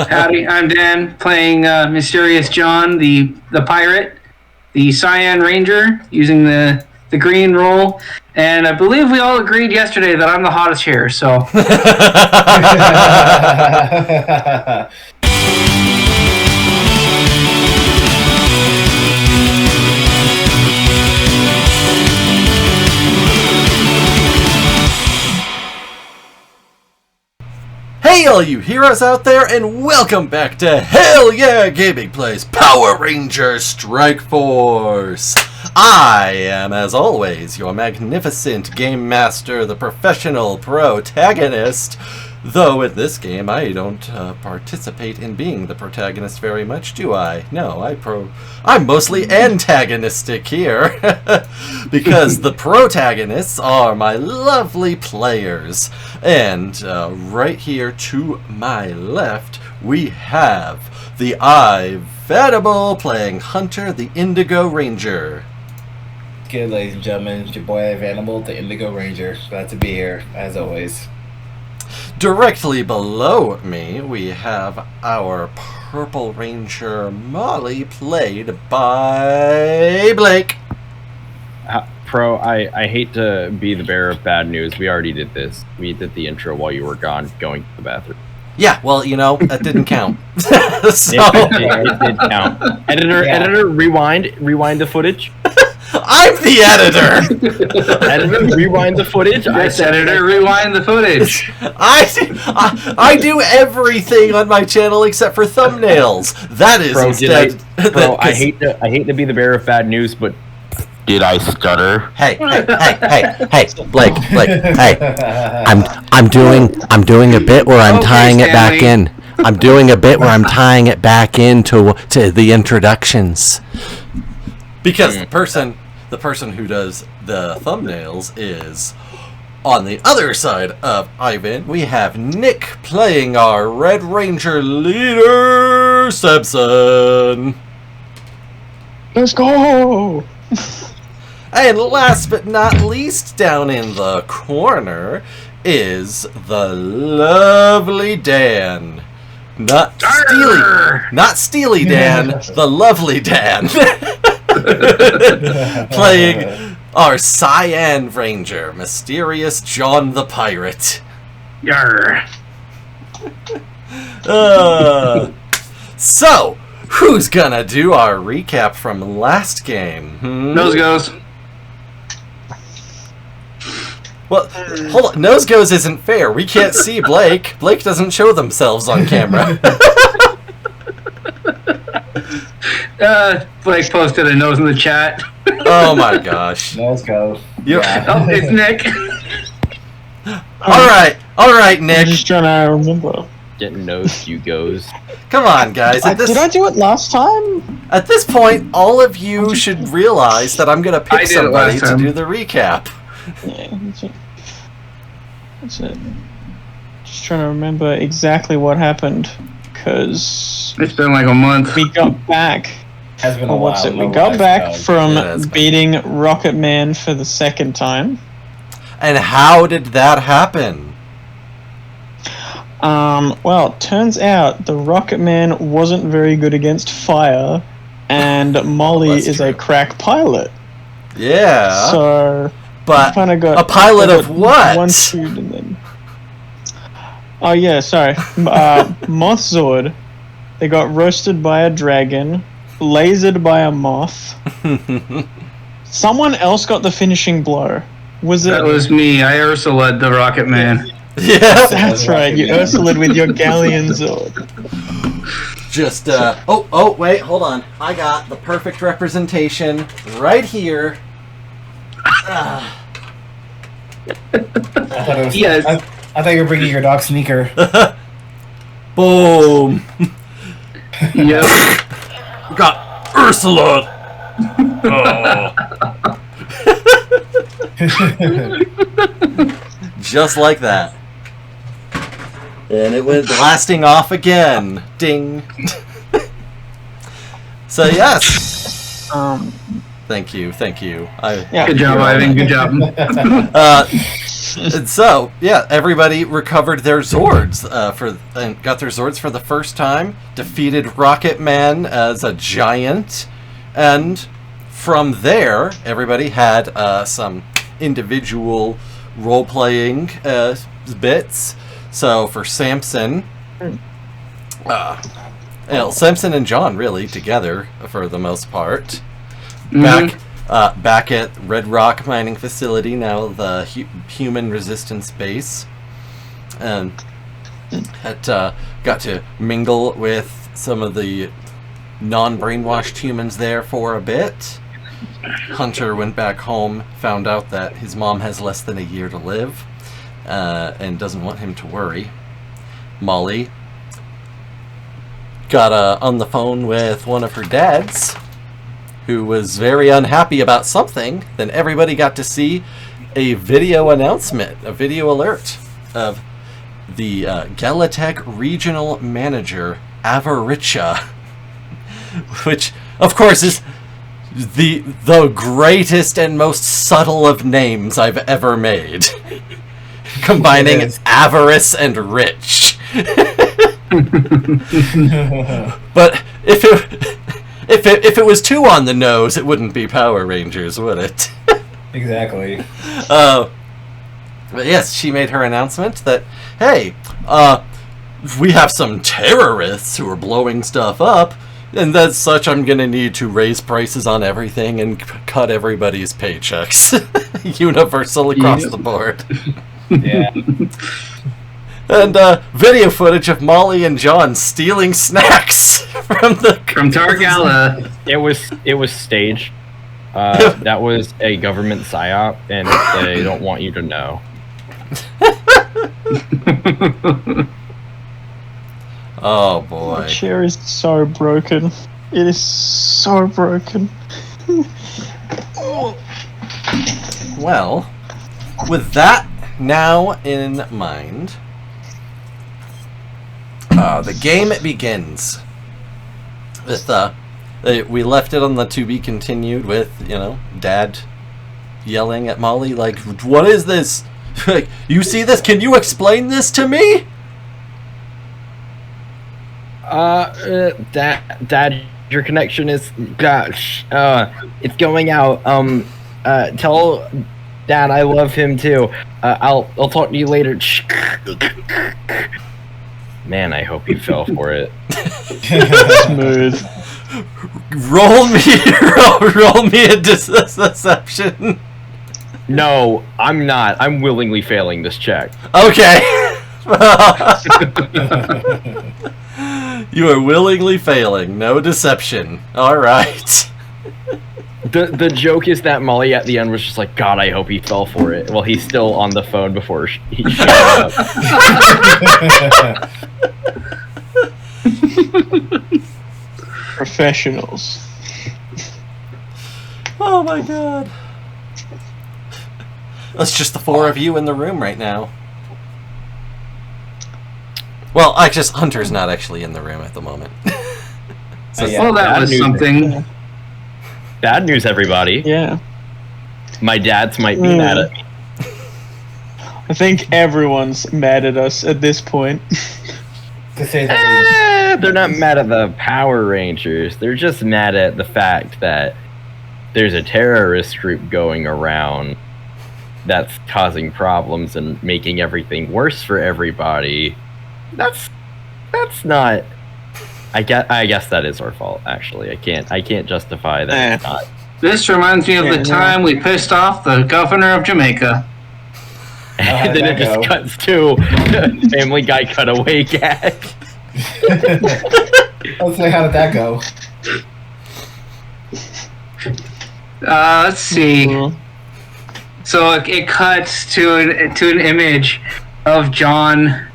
Howdy, I'm Dan, playing Mysterious John, the pirate, the Cyan Ranger, using the green roll. And I believe we all agreed yesterday that I'm the hottest here, so... Hey all you heroes out there, and welcome back to Hell Yeah Gaming Plays Power Rangers Strike Force! I am, as always, your magnificent game master, the professional protagonist. Though in this game I don't participate in being the protagonist very much, do I? No, I'm mostly antagonistic here. Because the protagonists are my lovely players. And right here to my left, we have the Venmo playing Hunter the Indigo Ranger. Good, ladies and gentlemen, it's your boy Venmo, the Indigo Ranger. Glad to be here, as always. Directly below me, we have our Purple Ranger Molly, played by Blake. I hate to be the bearer of bad news. We already did this. We did the intro while you were gone, going to the bathroom. Yeah, well, you know, that didn't count. So... it did count. Editor, rewind the footage. I'm the editor! Editor, rewind the footage. Yes, editor, rewind the footage. I do everything on my channel except for thumbnails. That is instead... I hate to be the bearer of bad news, but... Did I stutter? Hey, Blake, hey. I'm doing a bit where I'm tying it back in. I'm doing a bit where I'm tying it back into the introductions. Because the person who does the thumbnails is on the other side of Ivan. We have Nick playing our Red Ranger leader, Simpson. Let's go! And last but not least, down in the corner is the lovely Dan. Not Steely Dan, the lovely Dan. Playing our Cyan Ranger, Mysterious John the Pirate. Yarr. So, who's gonna do our recap from last game? Nose goes. Well, hold on. Nose goes isn't fair. We can't see Blake. Blake doesn't show themselves on camera. Blake posted a nose in the chat. Oh my gosh. Let's go. Yeah. Oh, it's Nick. All right, Nick. I'm just trying to remember. Getting nose, you goes. Come on, guys. Did I do it last time? At this point, all of you should realize that I'm going to pick somebody to do the recap. Yeah, that's it. Just trying to remember exactly what happened, because It's been like a month. we got back. Has been a Or what's while. it? We got back from been. beating Rocket Man for the second time. And how did that happen? Well, it turns out the Rocket Man wasn't very good against fire, and Molly That's is true. a crack pilot. Yeah. So but kind of got a pilot of what? One shoot and then. Oh yeah, sorry. Moth Zord. They got roasted by a dragon, lasered by a moth. Someone else got the finishing blow. Was it? That was me. I Ursula'd the Rocket Man. Yeah. That's right. You Ursula'd with your Galleon Zord. Just, oh, wait, hold on. I got the perfect representation right here. Yes. I thought you were bringing your dog Sneaker. Boom. Yep. Got Ursula. Just like that. And it went blasting off again. Ding. So yes. Thank you. Yeah. Good job, Ivan. Good job. And so, yeah, everybody recovered their Zords and got their Zords for the first time. Defeated Rocket Man as a giant, and from there, everybody had some individual role-playing bits. So for Samson, Samson and John really together for the most part. Back at Red Rock mining facility, now the human resistance base, and got to mingle with some of the non-brainwashed humans there for a bit. Hunter went back home, found out that his mom has less than a year to live, and doesn't want him to worry. Molly got on the phone with one of her dads, who was very unhappy about something. Then everybody got to see a video announcement, a video alert of the Galatech regional manager, Avaricia, which, of course, is the greatest and most subtle of names I've ever made, combining avarice and rich. But if it was too on the nose, it wouldn't be Power Rangers, would it? Exactly. But yes, she made her announcement that, hey, we have some terrorists who are blowing stuff up, and as such, I'm going to need to raise prices on everything and cut everybody's paychecks. Universal across the board. Yeah. And video footage of Molly and John stealing snacks from Targala. It was staged. That was a government psyop, and they don't want you to know. Oh boy. My chair is so broken. It is so broken. Well, with that now in mind, the game begins with we left it on the to be continued with, Dad yelling at Molly like, "What is this? You see this? Can you explain this to me?" Dad, your connection is, gosh, it's going out. Tell Dad I love him too. I'll talk to you later. Man, I hope you fell for it. Smooth. Roll me a deception. No, I'm not. I'm willingly failing this check. Okay. You are willingly failing. No deception. All right. The joke is that Molly at the end was just like, God, I hope he fell for it. Well, he's still on the phone before he showed up. Professionals. Oh my god. That's just the four of you in the room right now. Well, Hunter's not actually in the room at the moment. So, well, that was something. Yeah. Bad news, everybody. Yeah. My dads might be mad at me. I think everyone's mad at us at this point. To say the least. They're not mad at the Power Rangers. They're just mad at the fact that there's a terrorist group going around that's causing problems and making everything worse for everybody. That's not. I guess that is our fault. Actually, I can't justify that. It's not. This reminds me of the time we pissed off the governor of Jamaica. And then it just cuts to Family Guy cutaway gag. Let's say, how did that go? Let's see. So it cuts to an image of John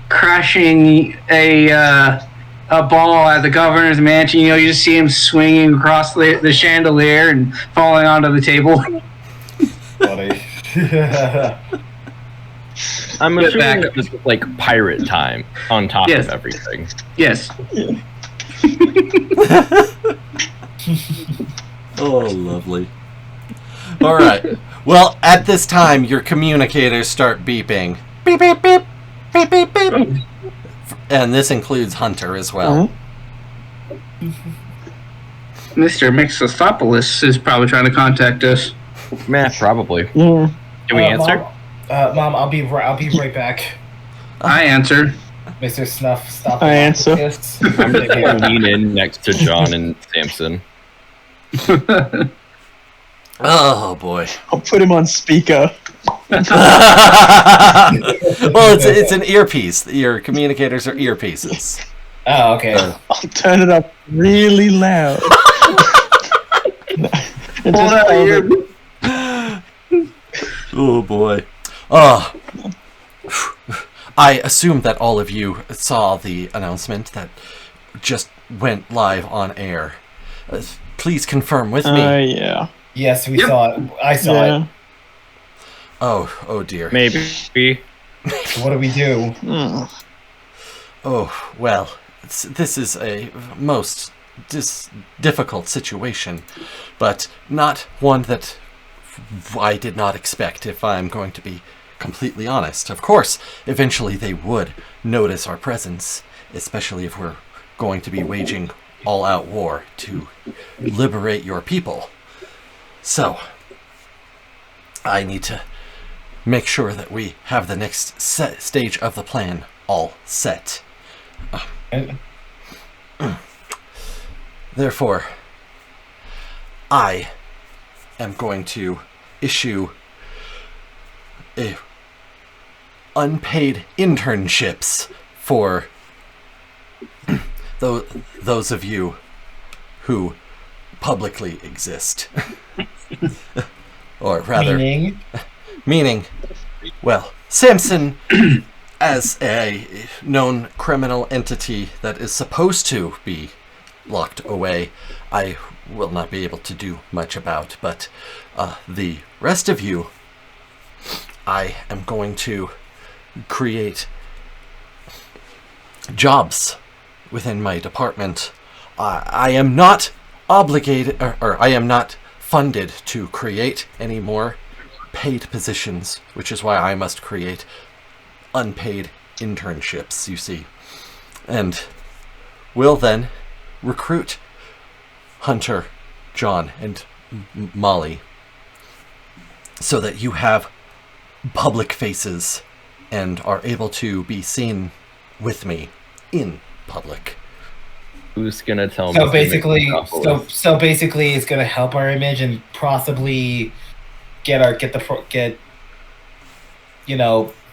crashing a ball at the governor's mansion. You just see him swinging across the chandelier and falling onto the table. Funny. I'm assuming that this is like pirate time on top of everything. Yes. Oh, lovely. All right. Well, at this time, your communicators start beeping. Beep, beep, beep. Beep, beep, beep. And this includes Hunter as well. Mr. Mixophopoulos is probably trying to contact us. Meh, probably. Yeah. Can we answer? Mom, I'll be right back. I answer. Mr. Snuff, stop. I answer. Yes. I'm just gonna lean in next to John and Samson. Oh, boy. I'll put him on speaker. Well, it's an earpiece. Your communicators are earpieces. Oh, okay. I'll turn it up really loud. And just hold it. Oh, boy. Oh. I assume that all of you saw the announcement that just went live on air. Please confirm with me. Yeah. Yes, we saw it. I saw it. Oh dear. Maybe. What do we do? Oh, well, this is a most difficult situation, but not one that I did not expect, if I'm going to be completely honest. Of course, eventually they would notice our presence, especially if we're going to be waging all-out war to liberate your people. So, I need to make sure that we have the next stage of the plan all set. Therefore, I am going to issue unpaid internships for those of you who publicly exist. Or rather, meaning, well, Samson, as a known criminal entity that is supposed to be locked away, I will not be able to do much about, but the rest of you, I am going to create jobs within my department. I am not obligated, or I am not funded to create any more paid positions, which is why I must create unpaid internships, you see. And will then recruit Hunter, John, and Molly so that you have public faces and are able to be seen with me in public. Who's gonna tell me? So basically, it's gonna help our image and possibly get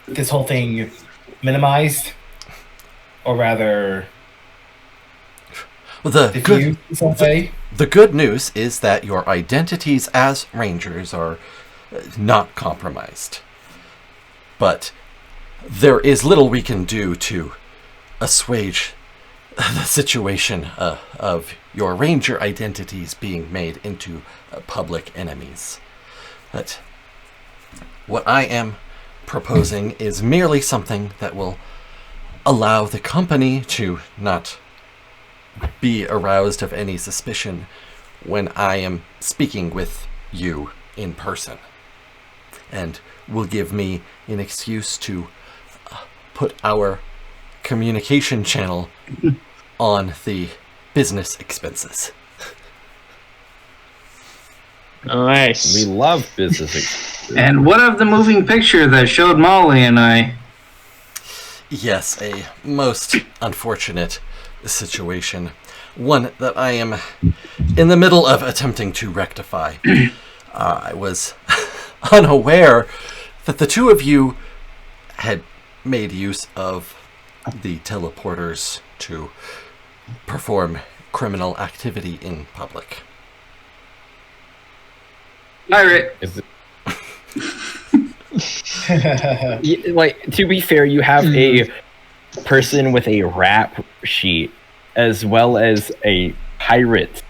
this whole thing minimized, or rather, diffused, the good news is that your identities as Rangers are not compromised. But there is little we can do to assuage the situation of your Ranger identities being made into public enemies. But what I am proposing is merely something that will allow the company to not be aroused of any suspicion when I am speaking with you in person, and will give me an excuse to put our communication channel on the business expenses. Nice. We love business expenses. And what of the moving picture that showed Molly and I? Yes, a most unfortunate situation. One that I am in the middle of attempting to rectify. I was unaware that the two of you had made use of the teleporters to perform criminal activity in public. Pirate. Is it... like, to be fair, you have a person with a rap sheet as well as a pirate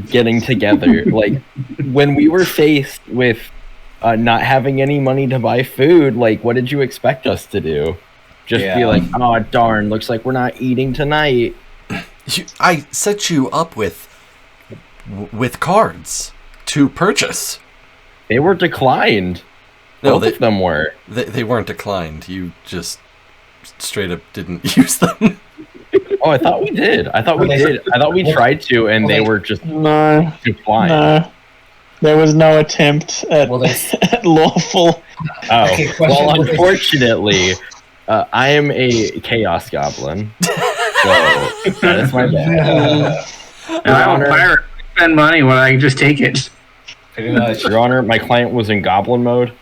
getting together. Like, when we were faced with not having any money to buy food, like, what did you expect us to do? Just be like, oh darn, looks like we're not eating tonight. I set you up with cards to purchase. They were declined. No, Both of them were. They weren't declined. You just straight up didn't use them. Oh, I thought we did. I thought we tried to, and they were just No. declined. No. There was no attempt at, at lawful. Oh, Okay, well, unfortunately, I am a Chaos Goblin. So, that is my bad. And I'm a pirate. Spend money when I can just take it. Pretty much. Your Honor, my client was in Goblin mode.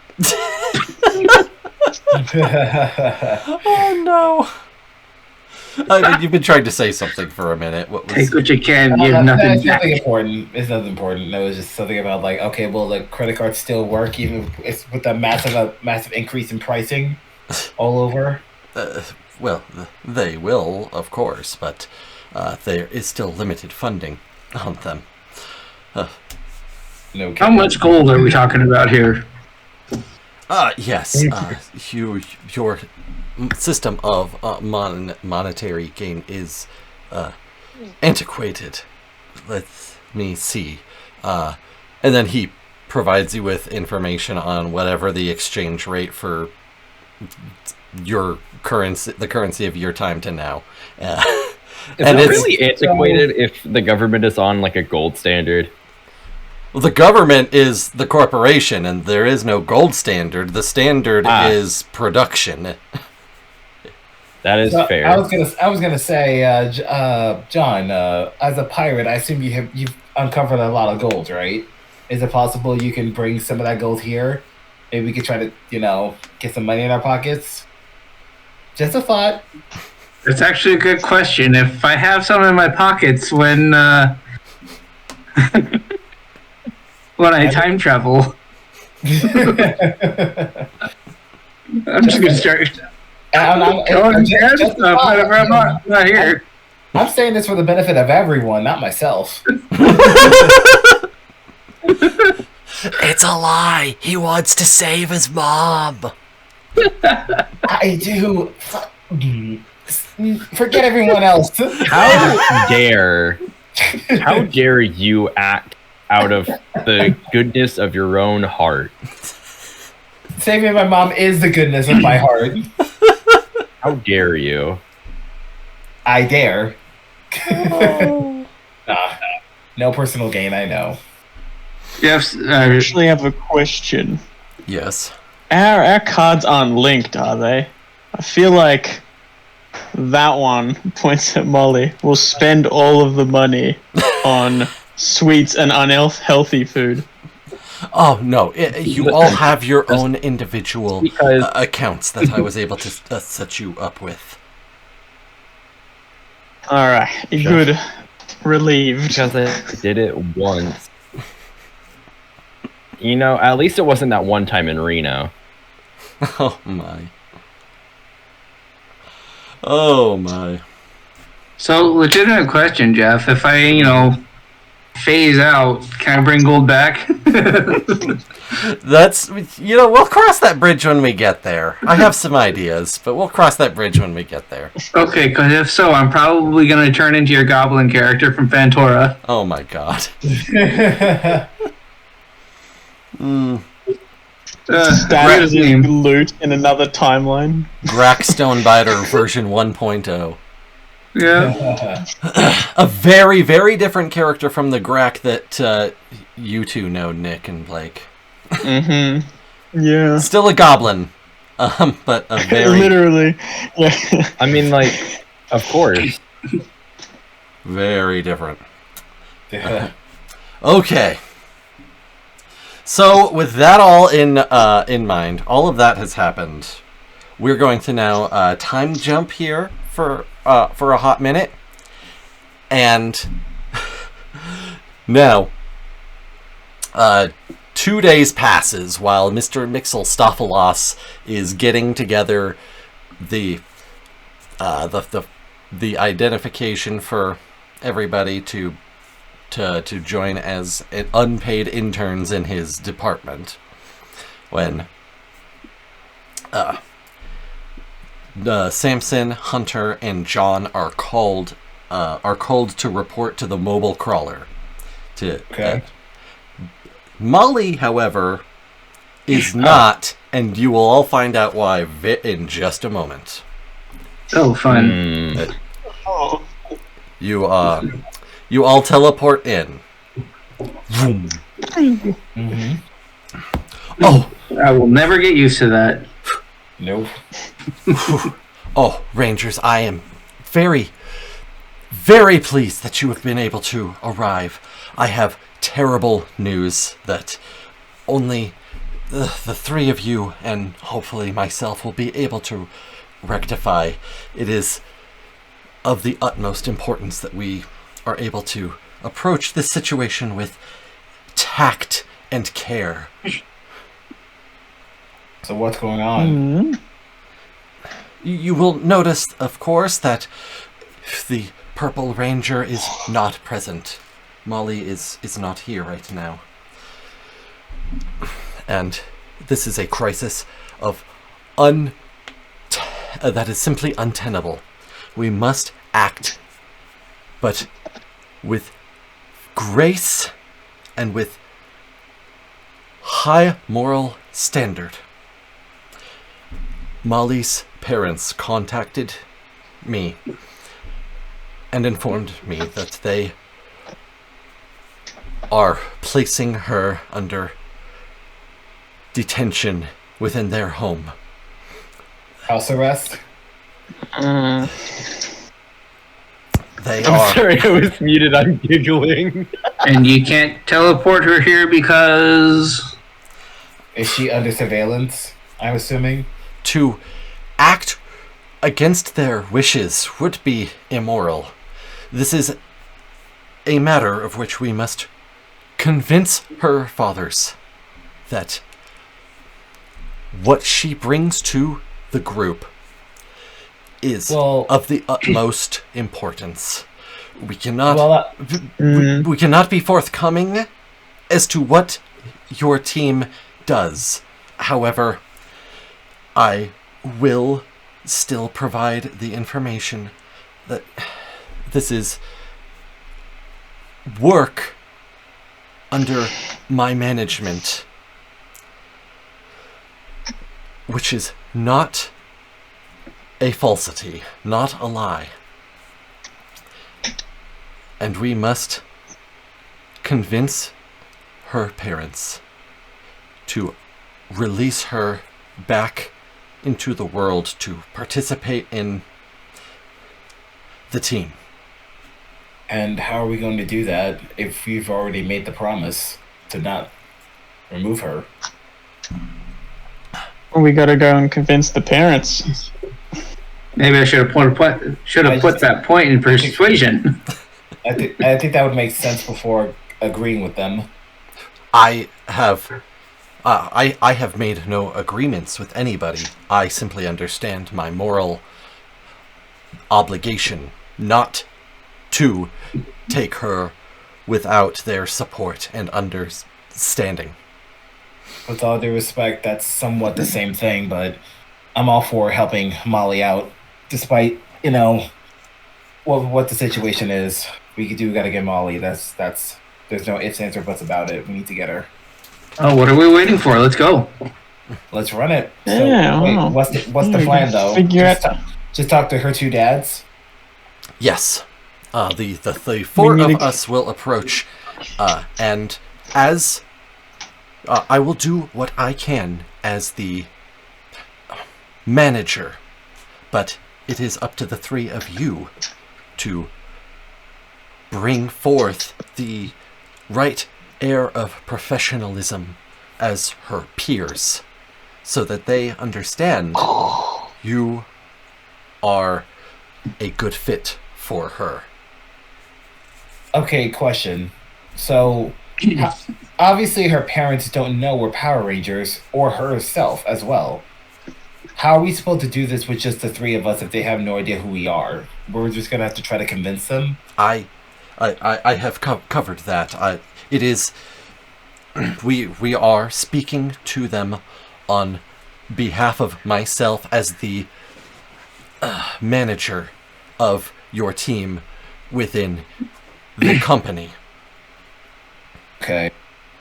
Oh, no. I mean, you've been trying to say something for a minute. What was... Take what you can, give nothing It's back. nothing important. It's nothing important. No, it was just something about like, okay, will the credit cards still work even with a massive increase in pricing all over? Well, they will, of course, but there is still limited funding on them. No. How much gold are we talking about here? Yes. Your system of monetary gain is antiquated. Let me see. And then he provides you with information on whatever the exchange rate for your currency, the currency of your time to now. Is it really antiquated if the government is on like a gold standard? Well, the government is the corporation, and there is no gold standard. The standard is production. That is fair. I was gonna say, John, as a pirate, I assume you've uncovered a lot of gold, right? Is it possible you can bring some of that gold here? Maybe we could try to, get some money in our pockets. Just a thought. It's actually a good question. If I have some in my pockets when when I time travel, I'm just gonna start going and grab stuff whenever I'm not here. I'm saying this for the benefit of everyone, not myself. It's a lie. He wants to save his mom. I do. Forget everyone else. How dare you act out of the goodness of your own heart? Saving my mom is the goodness of my heart. How dare you? I dare. No personal gain, I know. Yes. I actually have a question. Yes. Our cards aren't linked, are they? I feel like that one, points at Molly, will spend all of the money on sweets and unhealthy food. Oh, no. You all have your own individual accounts that I was able to set you up with. Alright, good. Relieved. Because I did it once. At least it wasn't that one time in Reno. Oh, my. Oh, my. So, legitimate question, Jeff. If I, phase out, can I bring gold back? That's, we'll cross that bridge when we get there. I have some ideas, but we'll cross that bridge when we get there. Okay, because if so, I'm probably going to turn into your goblin character from Fantora. Oh, my God. Status is loot in another timeline. Grack Stonebiter version 1.0. Yeah. A very, very different character from the Grack that you two know, Nick and Blake. Mm-hmm. Yeah. Still a goblin, but a very... Literally. Yeah. I mean, of course. Very different. Okay. So, with that all in mind, all of that has happened. We're going to now time jump here for a hot minute, and now 2 days passes while Mr. Mixelstophalos is getting together the identification for everybody to join as unpaid interns in his department, when Samson, Hunter, and John are called to report to the mobile crawler. Okay. Molly, however, is not, and you will all find out why in just a moment. Oh, fun. Oh. You all teleport in. Vroom. Mm-hmm. Oh, I will never get used to that. Nope. oh, Rangers, I am very, very pleased that you have been able to arrive. I have terrible news that only the three of you and hopefully myself will be able to rectify. It is of the utmost importance that we are able to approach this situation with tact and care. So what's going on? Mm. You will notice, of course, that the Purple Ranger is not present. Molly is not here right now. And this is a crisis of that is simply untenable. We must act, but with grace and with high moral standard. Molly's parents contacted me and informed me that they are placing her under detention within their home. House arrest? They I'm are. sorry, I was muted. I'm giggling. And you can't teleport her here because... Is she under surveillance, I'm assuming? To act against their wishes would be immoral. This is a matter of which we must convince her fathers that what she brings to the group is of the utmost importance. We cannot we cannot be forthcoming as to what your team does. However, I will still provide the information that this is work under my management, which is not a falsity, not a lie. And we must convince her parents to release her back into the world to participate in the team. And how are we going to do that if we've already made the promise to not remove her? We gotta go and convince the parents. Maybe I should have put that point in persuasion. I think that would make sense before agreeing with them. I have made no agreements with anybody. I simply understand my moral obligation not to take her without their support and understanding. With all due respect, that's somewhat the same thing, but I'm all for helping Molly out, despite, what the situation is. We gotta get Molly. There's no ifs, ands, or buts about it. We need to get her. Oh, what are we waiting for? Let's go. Let's run it. Yeah, Wait, what's the plan though? Just talk to her two dads. Yes, the four of us will approach, and as I will do what I can as the manager, but it is up to the three of you to bring forth the right air of professionalism as her peers, so that they understand you are a good fit for her. Okay, question. So, obviously her parents don't know we're Power Rangers, or herself as well. How are we supposed to do this with just the three of us if they have no idea who we are? We're just gonna have to try to convince them? I have covered that. It is... We are speaking to them on behalf of myself as the manager of your team within the company. Okay,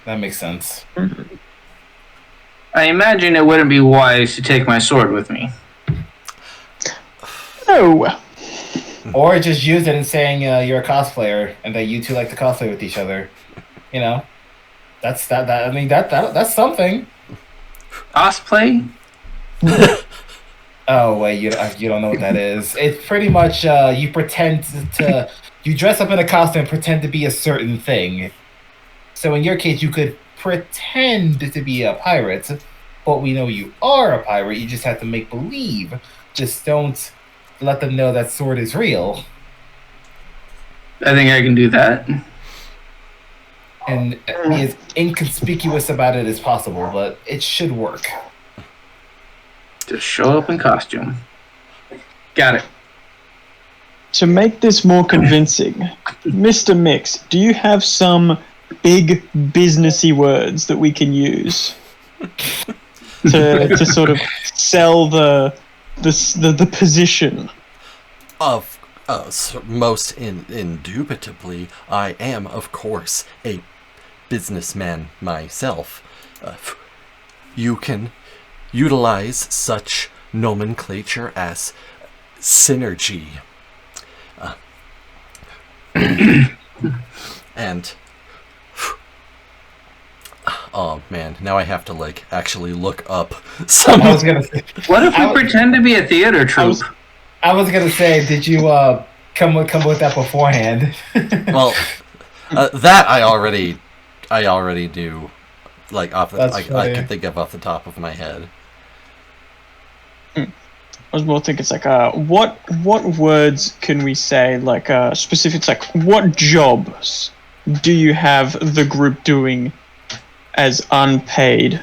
that makes sense. I imagine it wouldn't be wise to take my sword with me. Oh, Or just use it in saying you're a cosplayer and that you two like to cosplay with each other. You know, that's that. I mean, that's something. Cosplay? Oh wait, you don't know what that is. It's pretty much you pretend to you dress up in a costume and pretend to be a certain thing. So in your case, you could pretend to be a pirate, but we know you are a pirate. You just have to make believe. Just don't let them know that sword is real. I think I can do that. And be as inconspicuous about it as possible, but it should work. Just show up in costume. Got it. to make this more convincing, Mr. Mix, do you have some big businessy words that we can use to sort of sell the position? Most indubitably, I am, of course, a businessman myself. You can utilize such nomenclature as synergy. And oh man, now I have to actually look up some. I was gonna say, what if we pretend to be a theater troupe? I was gonna say, did you come with that beforehand? Well, that I already do. Off the, I can think of off the top of my head. I was more thinking it's what words can we say specifics, what jobs do you have the group doing as unpaid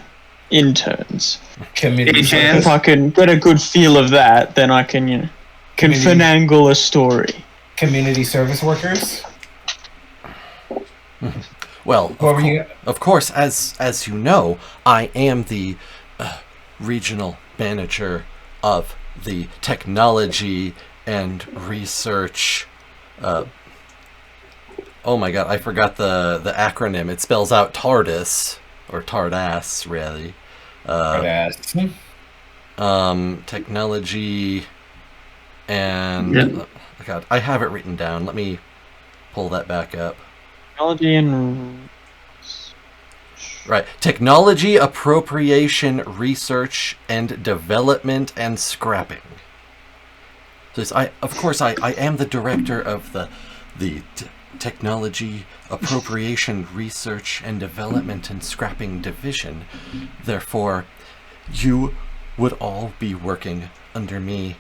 interns? Community If I can get a good feel of that, then I can finagle a story. Community service workers. Well, of course, as you know, I am the regional manager of the technology and research. Oh my god, I forgot the acronym. It spells out TARDIS, or TARDAS, really. TARDAS. Technology and... Yep. Oh god, I have it written down. Let me pull that back up. Technology and... Right. Technology, appropriation, research, and development, and scrapping. Of course, I am the director of the Technology, Appropriation, Research, and Development, and Scrapping Division. Therefore, you would all be working under me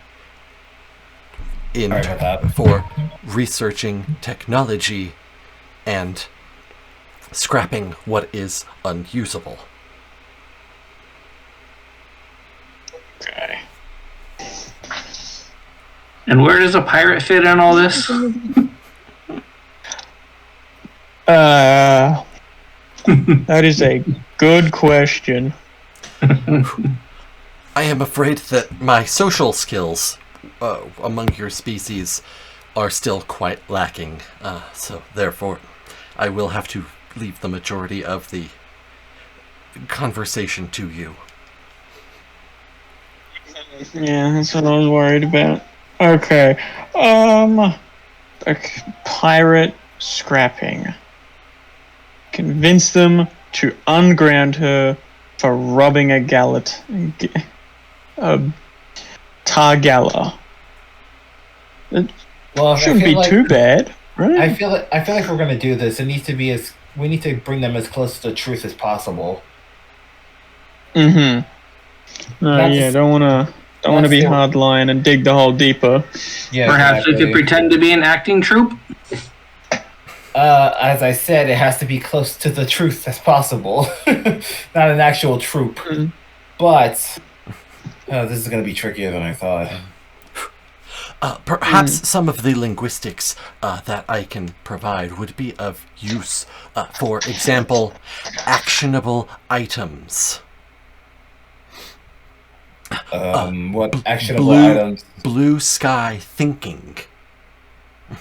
for researching technology and scrapping what is unusable. Okay. And where does a pirate fit in all this? That is a good question. I am afraid that my social skills among your species are still quite lacking, so therefore I will have to leave the majority of the conversation to you. Yeah, that's what I was worried about. Okay. Pirate scrapping. Convince them to unground her for robbing a Targala. It shouldn't be too bad, right? I feel like if we're gonna do this, it needs to be we need to bring them as close to the truth as possible. Mm-hmm. Don't wanna be hard lying and dig the hole deeper. Yeah. Perhaps we could pretend to be an acting troupe? As I said, it has to be close to the truth as possible. Not an actual troupe. Mm-hmm. But this is going to be trickier than I thought. Perhaps some of the linguistics that I can provide would be of use. For example, actionable items. What actionable items? Blue sky thinking.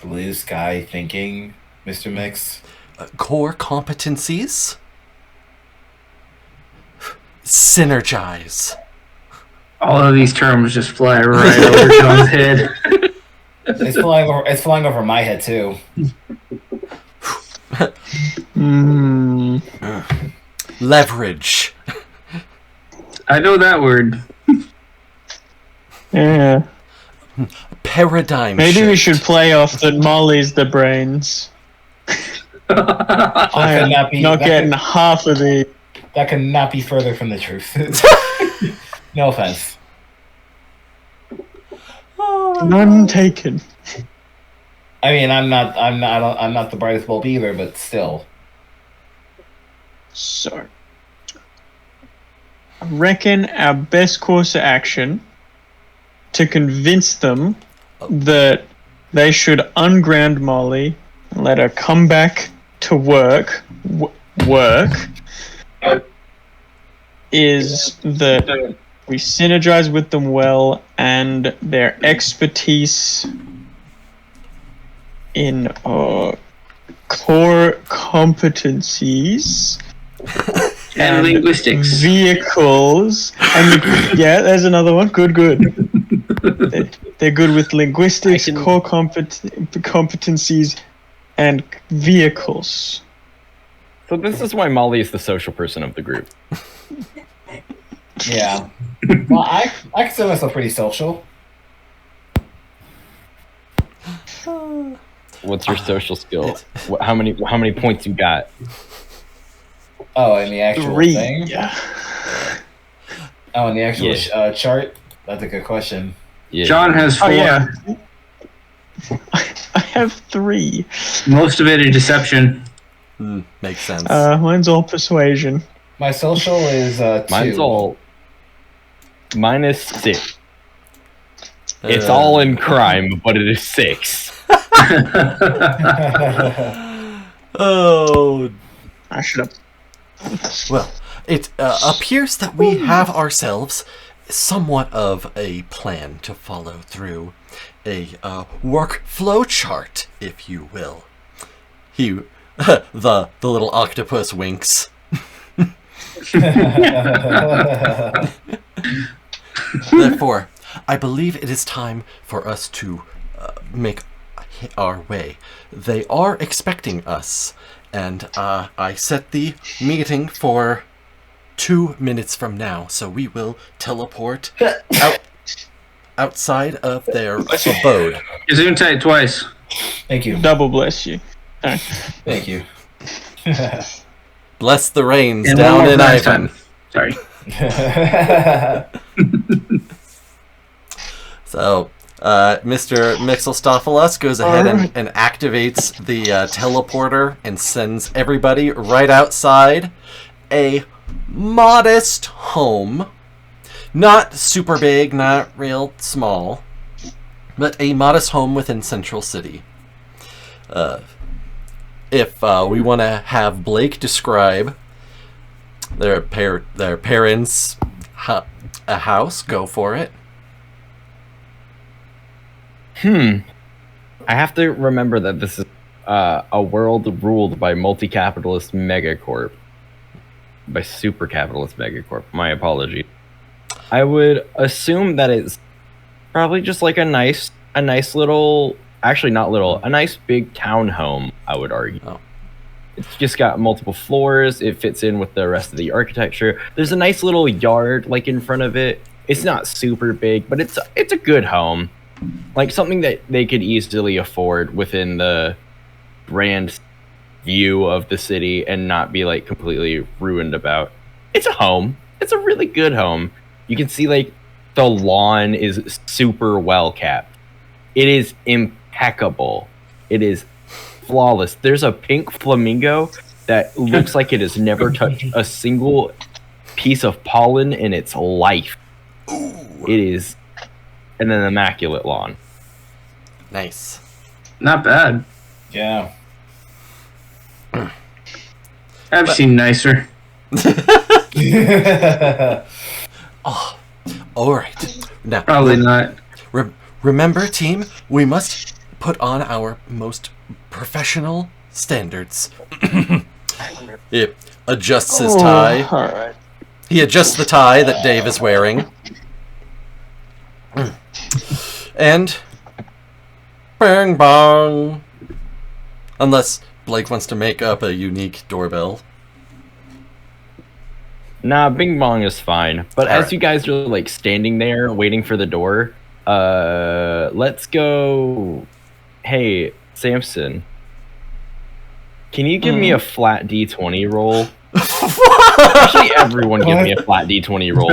Blue sky thinking, Mr. Mix. Core competencies. synergize. All of these terms just fly right over John's head. It's flying over my head too. Leverage. I know that word. Yeah. Paradigm Maybe we shift. should play off that Molly's the brains. I am That not getting half of the. That could not be further from the truth. No offense. None taken. I mean, I'm not the brightest bulb either, but still. So, I reckon our best course of action to convince them that they should unground Molly and let her come back to work is that we synergize with them well, and their expertise in core competencies And linguistics. vehicles, and yeah, there's another one. Good. They're good with linguistics, core competencies, and vehicles. So this is why Molly is the social person of the group. Yeah. Well, I consider myself pretty social. What's your social skill? How many points you got? Oh, in the actual 3. thing? Yeah. Oh, in the actual Yeah. chart? That's a good question. Yeah. John has 4. Oh yeah. I have 3. Most of it is deception. Makes sense. Mine's all persuasion. My social is 2. Mine's all. Mine is 6. It's all in crime, but it is 6. Oh, I should have. well, it appears that we have ourselves somewhat of a plan to follow through. A workflow chart, if you will. The little octopus winks. Therefore, I believe it is time for us to make our way. They are expecting us, and I set the meeting for 2 minutes from now, so we will teleport outside of their abode. Gesundheit twice. Thank you. Double bless you. Thank you. Bless the rains And down one more in last Ivan. time. Sorry. So, Mr. Mixelstopoulos goes ahead and activates the teleporter and sends everybody right outside a modest home. Not super big, not real small, but a modest home within Central City. If we want to have Blake describe their parents' a house, go for it. I have to remember that this is a world ruled by multi-capitalist megacorp. By super capitalist megacorp. My apology. I would assume that it's probably just like a nice little, actually not little, a nice big townhome, I would argue. Oh. It's just got multiple floors. It fits in with the rest of the architecture. There's a nice little yard like in front of it. It's not super big, but it's a good home. Like something that they could easily afford within the grand view of the city and not be like completely ruined about. It's a home. It's a really good home. You can see like the lawn is super well kept. It is impeccable. It is flawless. There's a pink flamingo that looks like it has never touched a single piece of pollen in its life. It is an immaculate lawn. Nice. Not bad. Yeah. I've seen nicer. Oh, all right. Now, Probably not. remember, team, we must put on our most professional standards. It adjusts his tie. All right. He adjusts the tie that Dave is wearing. And... Bang bong! Unless Blake wants to make up a unique doorbell. Nah, Bing Bong is fine. But as Alright. you guys are like standing there waiting for the door, let's go. Hey, Samson, can you give me a flat D20 roll? Actually, everyone give me a flat D20 roll.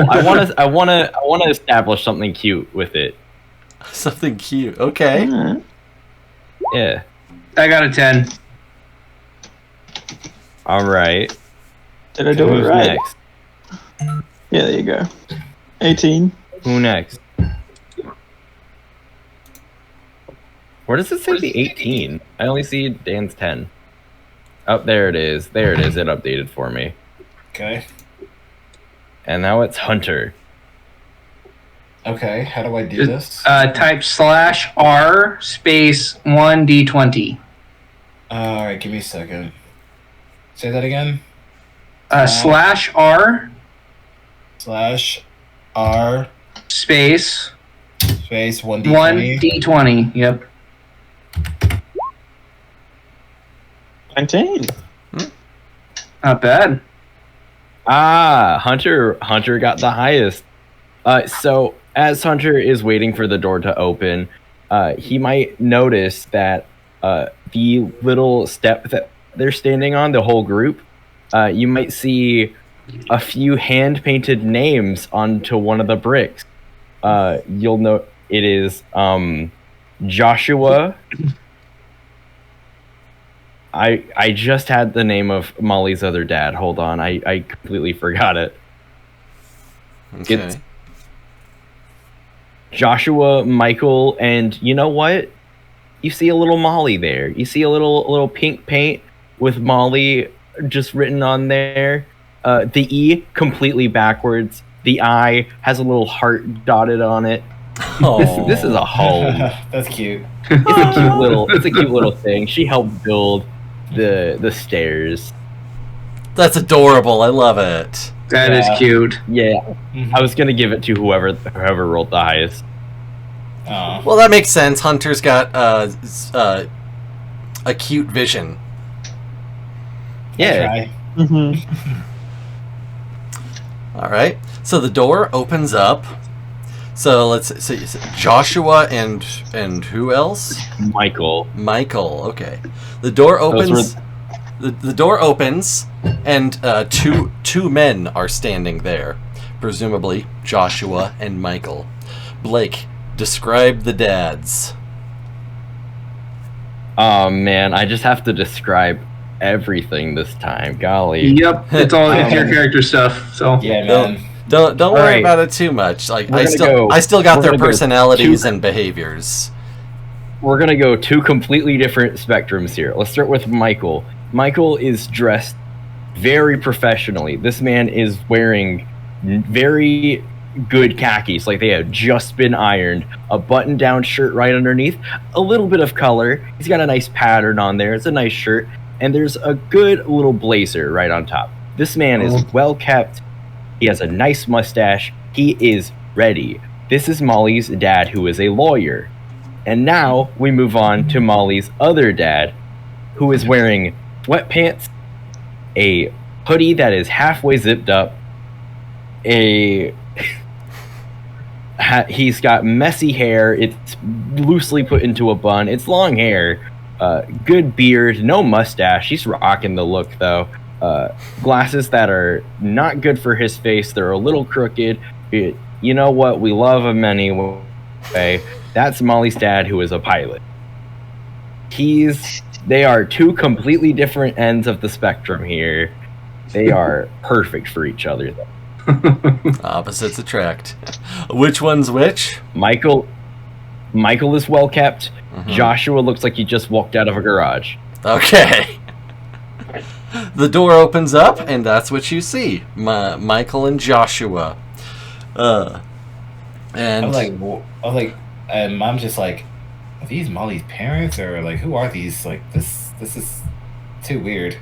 I wanna establish something cute with it. Something cute. Okay. Yeah. I got a 10. All right. Did I do it Who's right? next? Yeah, there you go. 18. Who next? Where does it say the 18? I only see Dan's 10. Oh, there it is. There it is. It updated for me. Okay. And now it's Hunter. Okay. How do I do this? Type /R space 1d20. All right. Give me a second. Say that again. /R /R space space 1d20. 1d20. Yep. 19. Not bad. Ah, Hunter got the highest. So as Hunter is waiting for the door to open, he might notice that the little step that they're standing on, the whole group, you might see a few hand-painted names onto one of the bricks. You'll note it is Joshua. I just had the name of Molly's other dad. Hold on, I completely forgot it. Okay. It's Joshua, Michael, and you know what? You see a little Molly there. You see a little pink paint with Molly just written on there. The E completely backwards. The I has a little heart dotted on it. This is a home. That's cute. It's a cute little thing. She helped build the stairs. That's adorable. I love it. That is cute. Yeah. I was gonna give it to whoever rolled the highest. Oh. Well, that makes sense. Hunter's got a cute vision. Yeah. All right. So the door opens up. So let's see. Joshua and who else? Michael. Michael. Okay. The door opens. The door opens, and two men are standing there, presumably Joshua and Michael. Blake, describe the dads. Oh man, I just have to describe everything this time. Golly. Yep, it's all it's your character stuff. So Yeah, man. Don't worry right. about it too much. Like We're I gonna still got we're their gonna go personalities and behaviors. We're gonna go two completely different spectrums here. Let's start with Michael. Michael is dressed very professionally. This man is wearing very good khakis, like they have just been ironed. A button-down shirt right underneath, a little bit of color. He's got a nice pattern on there. It's a nice shirt, and there's a good little blazer right on top. This man is well kept. He has a nice mustache. He is ready. This is Molly's dad, who is a lawyer. And now we move on to Molly's other dad, who is wearing sweatpants, a hoodie that is halfway zipped up, he's got messy hair. It's loosely put into a bun. It's long hair, good beard, no mustache. He's rocking the look though. Glasses that are not good for his face. They're a little crooked. You know what? We love him anyway. That's Molly's dad, who is a pilot. They are two completely different ends of the spectrum here. They are perfect for each other, though. Opposites attract. Which one's which? Michael is well kept. Joshua looks like he just walked out of a garage. Okay. The door opens up, and that's what you see. Michael and Joshua. And And Mom's just like, are these Molly's parents, or like, who are these? Like, this is too weird.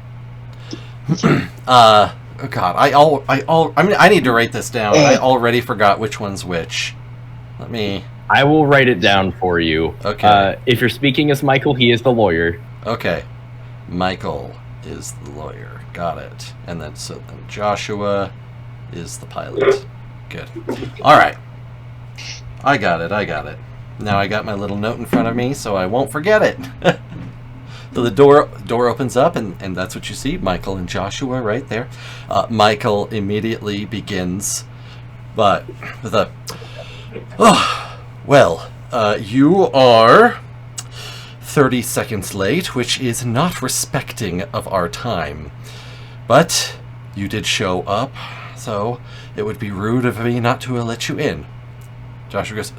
Oh God, I need to write this down. I already forgot which one's which. Let me. I will write it down for you. Okay. If you're speaking as Michael, he is the lawyer. Okay. Michael is the lawyer. Got it. And then Joshua is the pilot. Good. All right. I got it. Now I got my little note in front of me, so I won't forget it. So the door opens up, and that's what you see, Michael and Joshua right there. Michael immediately begins, but with a, you are 30 seconds late, which is not respecting of our time. But you did show up, so it would be rude of me not to let you in. Joshua goes,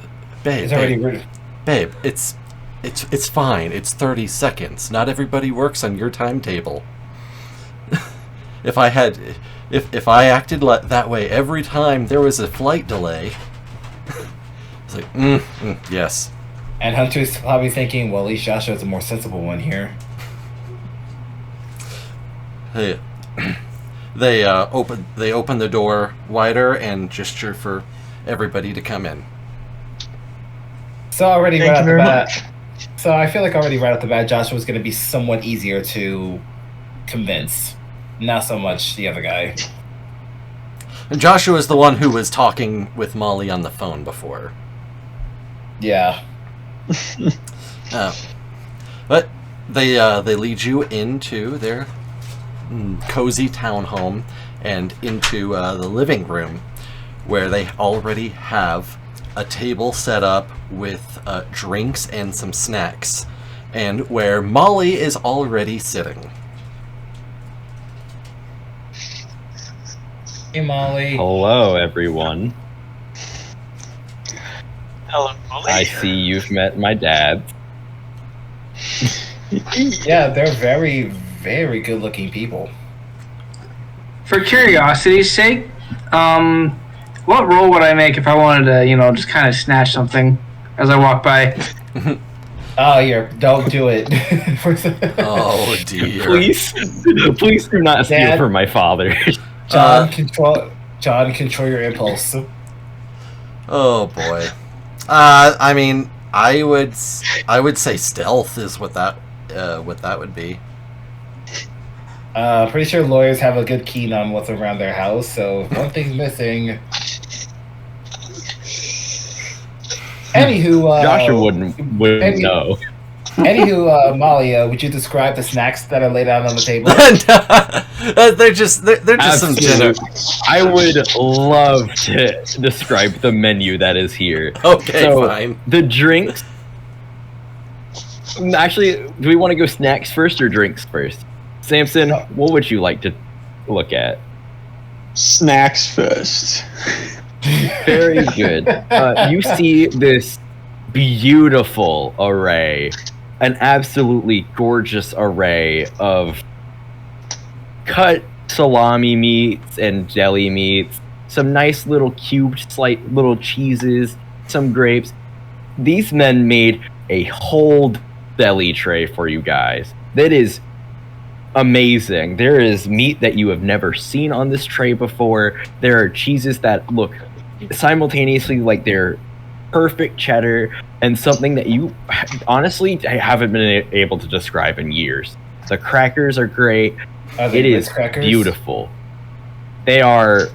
It's already rude. Babe, it's fine. It's 30 seconds. Not everybody works on your timetable. If I acted that way every time there was a flight delay, it's like, yes. And Hunter's probably thinking, well, at least Joshua's the more sensible one here. Hey, they open the door wider and gesture for everybody to come in. So already Thank right you off the very bat. much. So I feel like already right off the bat, Joshua's going to be somewhat easier to convince. Not so much the other guy. And Joshua is the one who was talking with Molly on the phone before. Yeah. But they lead you into their cozy townhome and into the living room, where they already have a table set up with drinks and some snacks, and where Molly is already sitting. Hey, Molly. Hello, everyone. Hello, Molly. I see you've met my dad. Yeah, they're very, very good-looking people. For curiosity's sake, what roll would I make if I wanted to, just kind of snatch something as I walk by? Oh, don't do it. Oh dear. Please do not steal Dad? from my father. John, control your impulse. Oh boy. I mean, I would say stealth is what that would be. Pretty sure lawyers have a good keen on what's around their house, so if one thing's missing. Anywho, Joshua wouldn't know. Anywho, Molly, would you describe the snacks that are laid out on the table? they're just some dinner. Absolutely. I would love to describe the menu that is here. Okay, So, fine. The drinks. Actually, do we want to go snacks first or drinks first? Samson, what would you like to look at? Snacks first. Very good. You see this beautiful array, an absolutely gorgeous array of cut salami meats and deli meats, some nice little cubed slight little cheeses, some grapes. These men made a whole deli tray for you guys. That is amazing. There is meat that you have never seen on this tray before. There are cheeses that look simultaneously like they're perfect cheddar and something that you honestly haven't been able to describe in years. The crackers are great. Are they It is Ritz crackers? beautiful. They are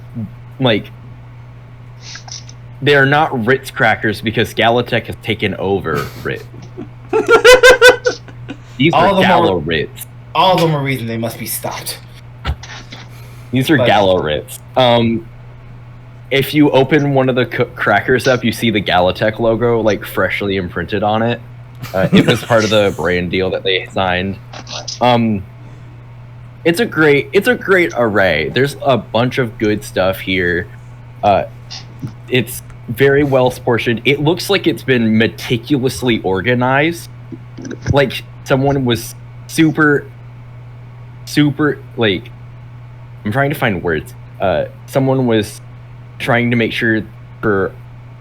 they're not Ritz crackers because Galatech has taken over Ritz. These All are of them Gallo are- Ritz. All of them are reason they must be stopped. These are But- Gallo Ritz. If you open one of the crackers up, you see the Galatech logo freshly imprinted on it. It was part of the brand deal that they signed. It's a great array. There's a bunch of good stuff here. It's very well portioned. It looks like it's been meticulously organized. Like someone was super I'm trying to find words. Someone was trying to make sure for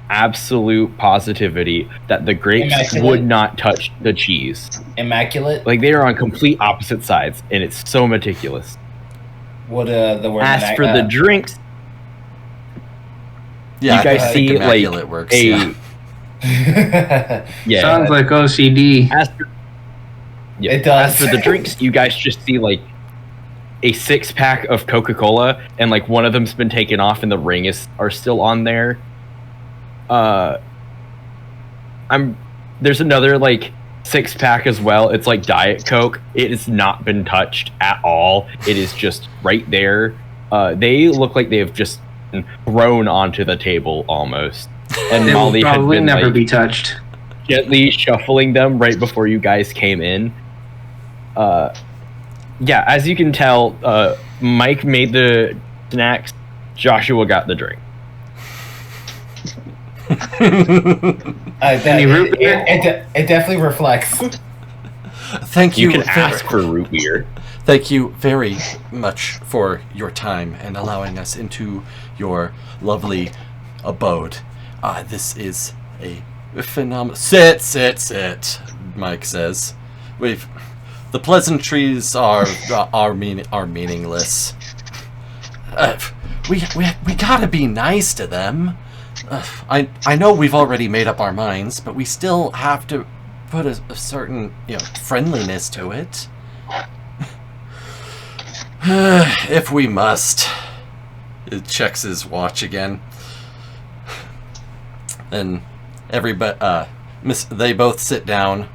absolute positivity that the grapes Immaculate. would not touch the cheese. Immaculate. Like they are on complete opposite sides, and it's so meticulous. What the word? As for the drinks, Yeah, you guys I think see like immaculate works. Yeah. yeah. Sounds like OCD. It does. As for the drinks, you guys just see like a 6-pack of Coca-Cola, and like one of them's been taken off, and the ring are still on there. There's another like 6-pack as well. It's like Diet Coke. It has not been touched at all. It is just right there. They look like they have just been thrown onto the table almost. And They will Molly had probably been never like, be touched. gently shuffling them right before you guys came in. Yeah, as you can tell, Mike made the snacks. Joshua got the drink. Any root beer? It definitely reflects. Thank you. You can ask for root beer. Thank you very much for your time and allowing us into your lovely abode. This is a phenomenal. Sit. Mike says, the pleasantries are meaningless. We gotta be nice to them. I know we've already made up our minds, but we still have to put a certain friendliness to it. If we must. It checks his watch again. And everybody, they both sit down.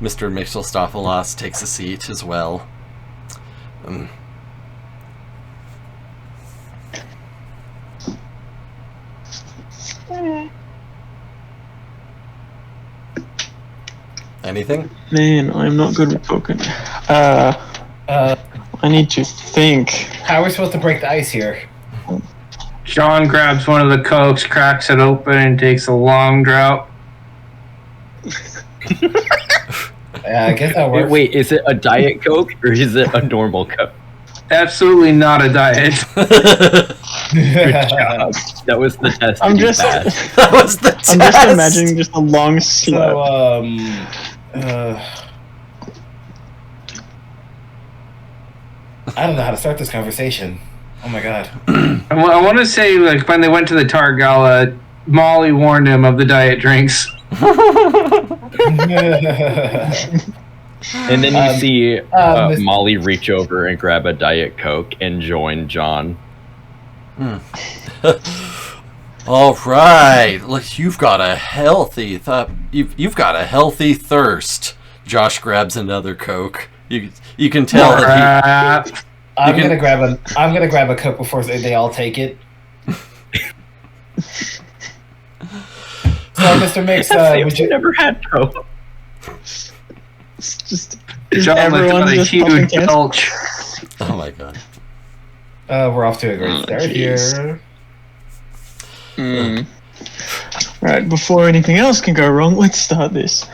Mr. Mixelstopoulos takes a seat as well. Anything? Man, I'm not good with talking. I need to think. How are we supposed to break the ice here? John grabs one of the Cokes, cracks it open, and takes a long draught. I guess that works. Wait, is it a Diet Coke or is it a normal Coke? Absolutely not a diet. Good job. That was the test. I'm just That was the test. I'm just imagining just a long slip. So, I don't know how to start this conversation. Oh my god. I want to say, like, when they went to the Tar Gala, Molly warned him of the diet drinks. And then you see Mr. Molly reach over and grab a Diet Coke and join John. All right, look, you've got a healthy you've got a healthy thirst. Josh grabs another Coke. You can tell that I'm gonna grab a Coke before they all take it. So, Mr. Mix, would you never had Coke? It's just John left everyone's with a just pumping huge cans? belch. Oh my god. we're off to a great start jeez. here. Right, before anything else can go wrong, let's start this.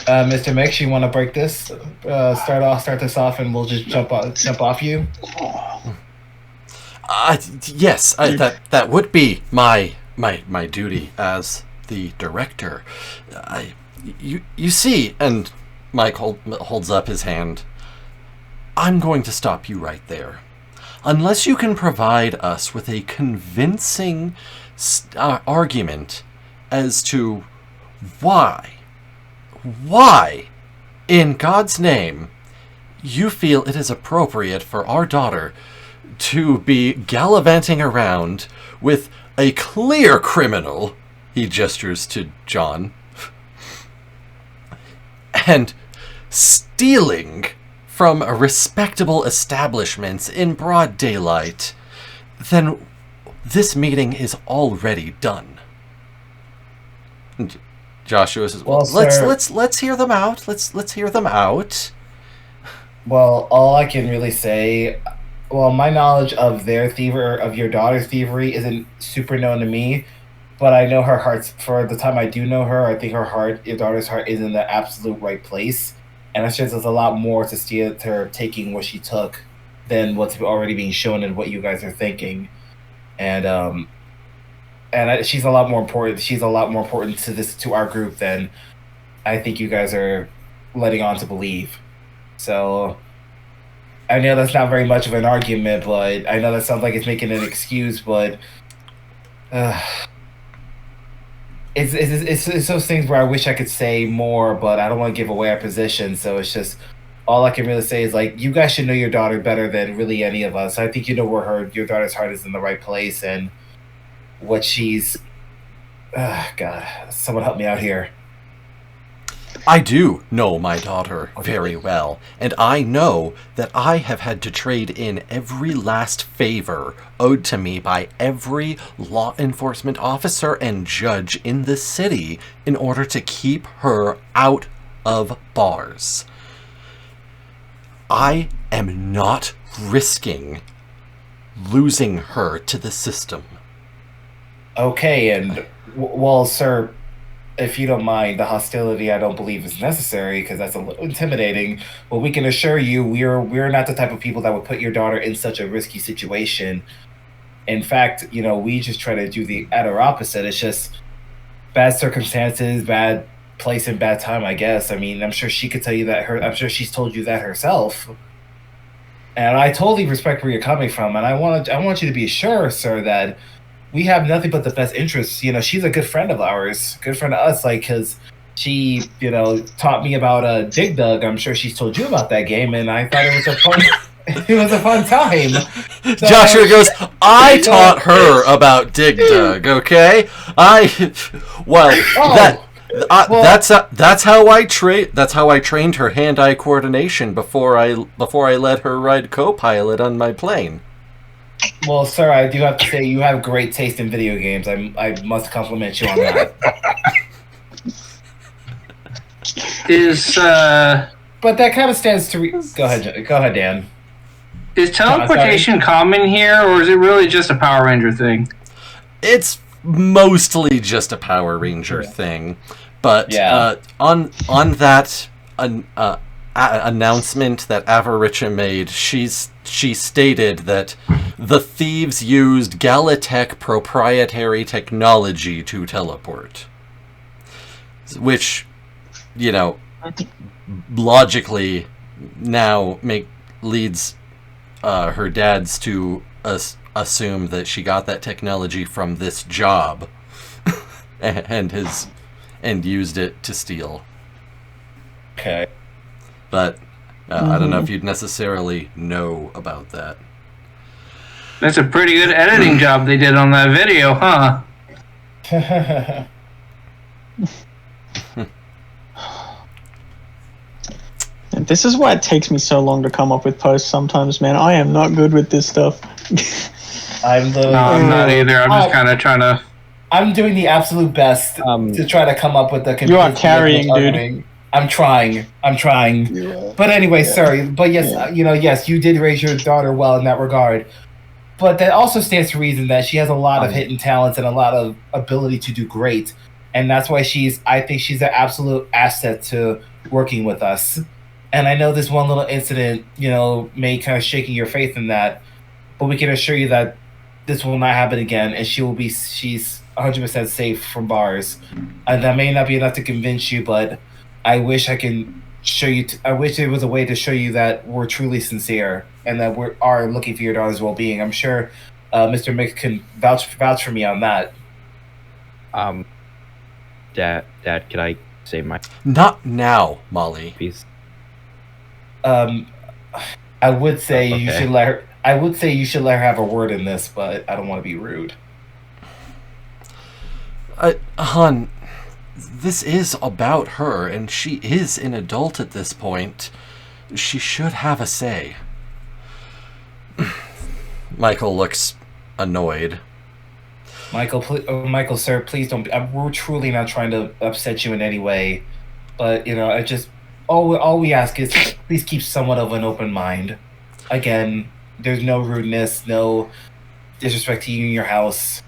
Mr. Mix, you want to break this? Start this off, and we'll just jump off you. Yes, that would be my duty as the director. You see, and Mike holds up his hand. I'm going to stop you right there. Unless you can provide us with a convincing argument as to why, in God's name, you feel it is appropriate for our daughter to be gallivanting around with a clear criminal, he gestures to John, and stealing from respectable establishments in broad daylight, then this meeting is already done. And Joshua says, "Well, let's hear them out. Let's hear them out." Well, all I can really say, my knowledge of of your daughter's thievery isn't super known to me, but I know her heart's, for the time I do know her, I think your daughter's heart is in the absolute right place. And it's just there's a lot more to steal her taking what she took than what's already being shown and what you guys are thinking. And she's a lot more important. She's a lot more important to our group than I think you guys are letting on to believe. So I know that's not very much of an argument, but I know that sounds like it's making an excuse, but it's those things where I wish I could say more, but I don't want to give away our position. So it's just all I can really say is like you guys should know your daughter better than really any of us. I think you know where your daughter's heart is in the right place and what she's. God, someone help me out here. I do know my daughter very well, and I know that I have had to trade in every last favor owed to me by every law enforcement officer and judge in the city in order to keep her out of bars. I am not risking losing her to the system. Okay, and well, sir, if you don't mind, the hostility I don't believe is necessary because that's a little intimidating. But we can assure you, we're not the type of people that would put your daughter in such a risky situation. In fact, we just try to do the utter opposite. It's just bad circumstances, bad place, and bad time. I guess. I mean, I'm sure she could tell you that. I'm sure she's told you that herself. And I totally respect where you're coming from, and I want you to be sure, sir, that we have nothing but the best interests. She's a good friend of ours, good friend of us, because she, taught me about Dig Dug. I'm sure she's told you about that game, and I thought it was a fun, it was a fun time. So, Joshua goes, I taught her about Dig Dug, okay? That's how I trained her hand-eye coordination before I let her ride co-pilot on my plane. Well, sir, I do have to say you have great taste in video games. I must compliment you on that. But that kind of stands to go ahead, Dan. Is teleportation common here, or is it really just a Power Ranger thing? It's mostly just a Power Ranger thing, but yeah. On that announcement that Avaricia made, she stated that the thieves used Galatech proprietary technology to teleport, which, logically now leads her dads to assume that she got that technology from this job and used it to steal. Okay. But I don't know if you'd necessarily know about that. That's a pretty good editing job they did on that video, huh? And this is why it takes me so long to come up with posts sometimes, man. I am not good with this stuff. I'm not either. I'm just kind of trying to... I'm doing the absolute best to try to come up with the... You are carrying, dude. I'm trying. Yeah. But anyway, sorry. But yes, yes, you did raise your daughter well in that regard. But that also stands to reason that she has a lot of hidden talents and a lot of ability to do great. And that's why I think she's an absolute asset to working with us. And I know this one little incident, may kind of shaking your faith in that. But we can assure you that this will not happen again. And she's 100% safe from bars. And that may not be enough to convince you, but I wish I can show you. I wish there was a way to show you that we're truly sincere and that we are looking for your daughter's well-being. I'm sure Mr. Mick can vouch for me on that. Dad, could I say my? Not now, Molly. Please. I would say you should let her. I would say you should let her have a word in this, but I don't want to be rude. Hon, this is about her, and she is an adult at this point. She should have a say. Michael looks annoyed. Michael, sir, please don't. We're truly not trying to upset you in any way, but I just all we ask is please keep somewhat of an open mind. Again, there's no rudeness, no disrespect to you in your house.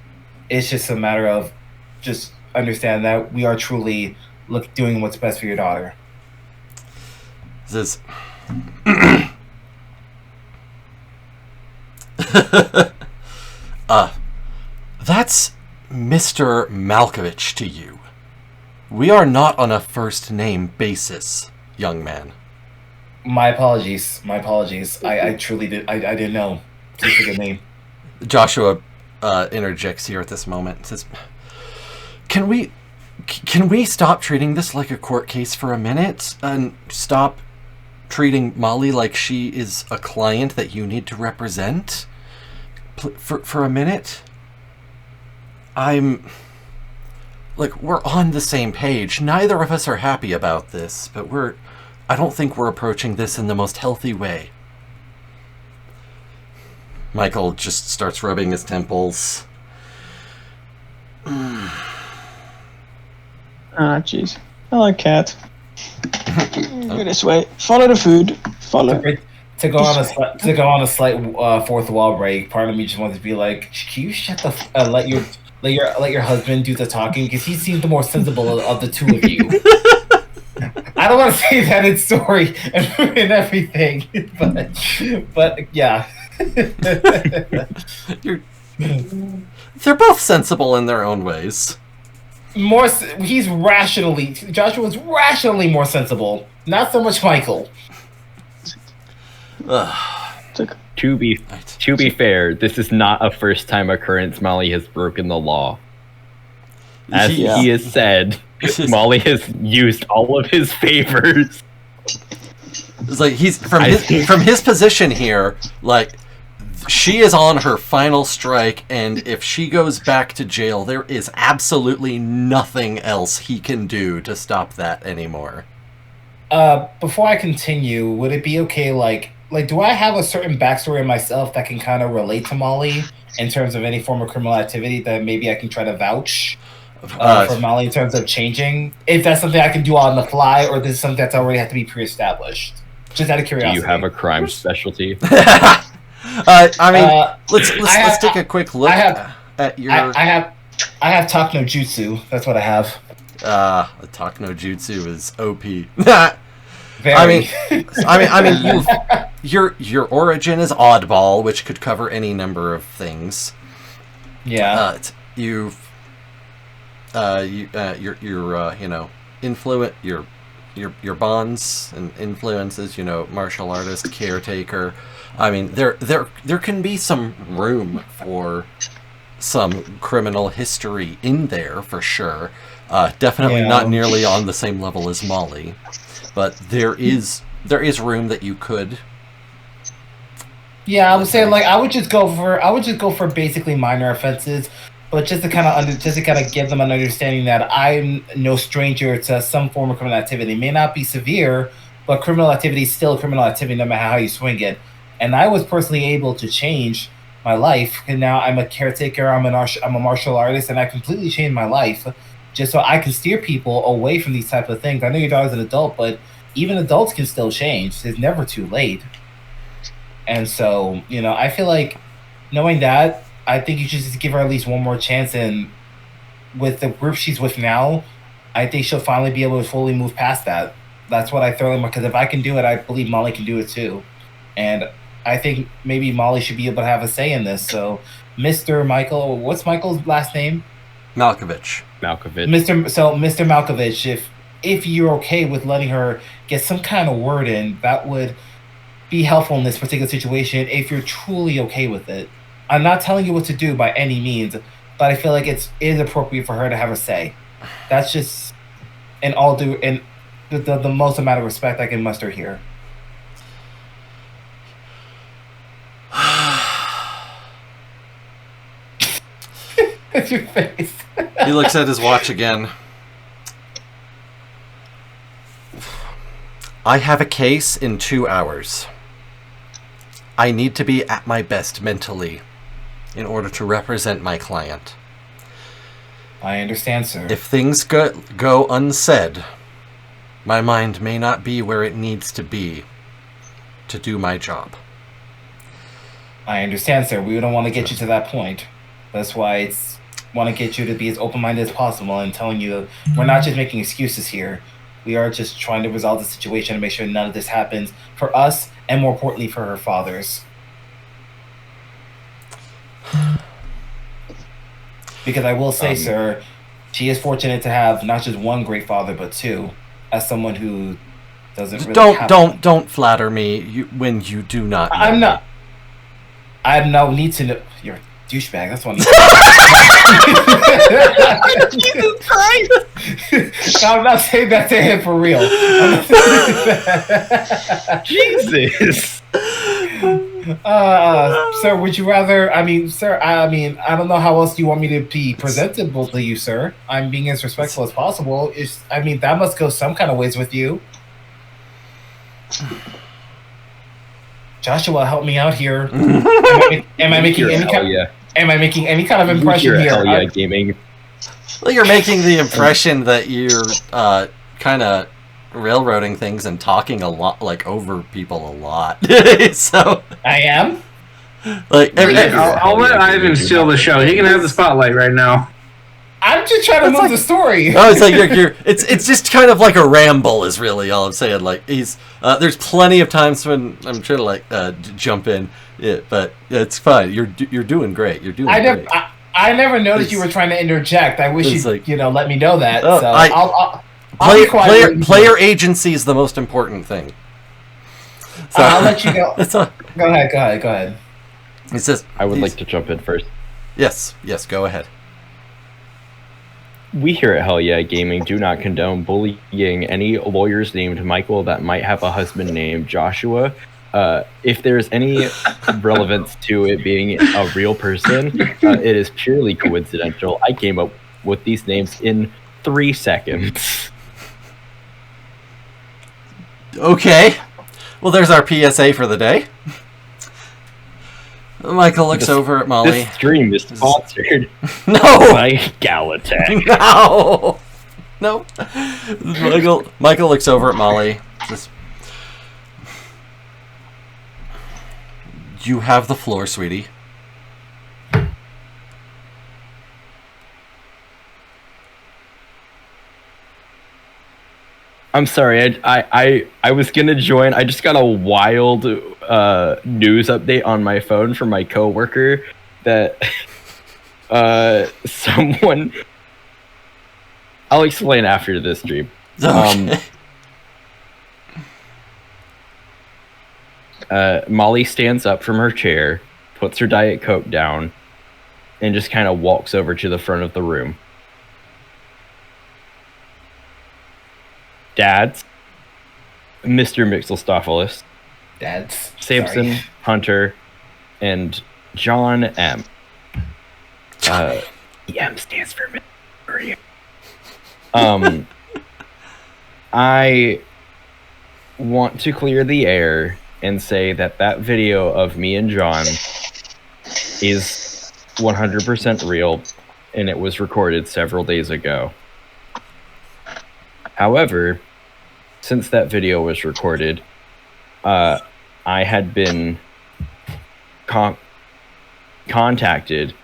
It's just a matter of just understand that we are truly doing what's best for your daughter. This that's Mr. Malkovich to you. We are not on a first name basis. young man. My apologies. My apologies. I truly did. I didn't know. Please forgive me. Joshua interjects here at this moment and says, Can we stop treating this like a court case for a minute and stop treating Molly like she is a client that you need to represent for a minute? We're on the same page. Neither of us are happy about this, but I don't think we're approaching this in the most healthy way. Michael just starts rubbing his temples. Jeez. I like cat. Go this way. Follow the food. Follow. To go on a slight fourth wall break, part of me just wants to be like, can you shut the let your husband do the talking, because he seems the more sensible of the two of you. I don't want to say that in story and everything, but yeah. They're both sensible in their own ways. Joshua's rationally more sensible. Not so much Michael. To be fair, this is not a first time occurrence. Molly has broken the law. As he has said, Molly has used all of his favors. It's like he's from his position here, like she is on her final strike, and if she goes back to jail, there is absolutely nothing else he can do to stop that anymore. Before I continue, would it be okay, like do I have a certain backstory in myself that can kind of relate to Molly in terms of any form of criminal activity that maybe I can try to vouch for Molly in terms of changing? If that's something I can do on the fly, or this is something that's already have to be pre-established? Just out of curiosity. Do you have a crime specialty? Let's take a quick look at your. I have talk no jutsu. That's what I have. The talk no jutsu is OP. Very. Your origin is oddball, which could cover any number of things. Yeah. Your bonds and influences, martial artist, caretaker. I mean, there can be some room for some criminal history in there for sure. Definitely not nearly on the same level as Molly, but there is room that you could. Yeah, I would say I would just go for basically minor offenses, but just to kind of give them an understanding that I'm no stranger to some form of criminal activity. It may not be severe, but criminal activity is still criminal activity no matter how you swing it. And I was personally able to change my life, and now I'm a caretaker. I'm a martial artist, and I completely changed my life just so I can steer people away from these type of things. I know your daughter's an adult, but even adults can still change. It's never too late. And so, I feel like knowing that, I think you should just give her at least one more chance. And with the group she's with now, I think she'll finally be able to fully move past that. That's what I throw in, because if I can do it, I believe Molly can do it too. And I think maybe Molly should be able to have a say in this. So, Mr. Michael, what's Michael's last name? Malkovich. Mr. Malkovich, if you're okay with letting her get some kind of word in, that would be helpful in this particular situation. If you're truly okay with it, I'm not telling you what to do by any means, but I feel like it is appropriate for her to have a say. That's just the most amount of respect I can muster here. It's your face. He looks at his watch again. I have a case in 2 hours. I need to be at my best mentally in order to represent my client. I understand, sir. If things go unsaid, my mind may not be where it needs to be to do my job. I understand, sir. We don't want to get you to that point. That's why want to get you to be as open-minded as possible and telling you that we're not just making excuses here. We are just trying to resolve the situation and make sure none of this happens for us, and more importantly for her fathers. Because I will say, sir, she is fortunate to have not just one great father, but two, as someone who doesn't really don't flatter me when you do not. I'm not. I no need to know. You're a douchebag. That's what I need to know. Jesus Christ! I'm not saying that to him for real. Jesus. Sir, would you rather? I mean, sir. I mean, I don't know how else you want me to be presentable to you, sir. I'm being as respectful as possible. I mean, that must go some kind of ways with you. Joshua, help me out here. Am I making any kind of impression here? Hell yeah, gaming. Well, you're making the impression that you're kind of railroading things and talking a lot, like over people a lot. So I am. Like, I'll let Ivan steal the show. He can have the spotlight right now. I'm just trying to move the story. Oh, it's like it's just kind of like a ramble is really all I'm saying. Like there's plenty of times when I'm trying to like jump in, but it's fine. You're doing great. You're doing great. I never noticed you were trying to interject. I wish you'd let me know that. Oh, so I'll be quiet. Player agency is the most important thing. So, I'll let you go. Go ahead. He says, I would like to jump in first. Yes, go ahead. We here at Hell Yeah Gaming do not condone bullying any lawyers named Michael that might have a husband named Joshua. If there's any relevance to it being a real person, it is purely coincidental. I came up with these names in 3 seconds. Okay. Well, there's our PSA for the day. Michael looks over at Molly. This stream is sponsored No! by Galatech. No! Michael looks over at Molly. Says, you have the floor, sweetie. I'm sorry, I was gonna join. I just got a wild news update on my phone from my coworker that someone. I'll explain after this stream. Okay. Molly stands up from her chair, puts her Diet Coke down, and just kind of walks over to the front of the room. Dads, Mr. Mixelstophilus, Dads, Samson, sorry. Hunter, and John M. M stands for Mystery. I want to clear the air and say that video of me and John is 100% real, and it was recorded several days ago. However, since that video was recorded, I had been contacted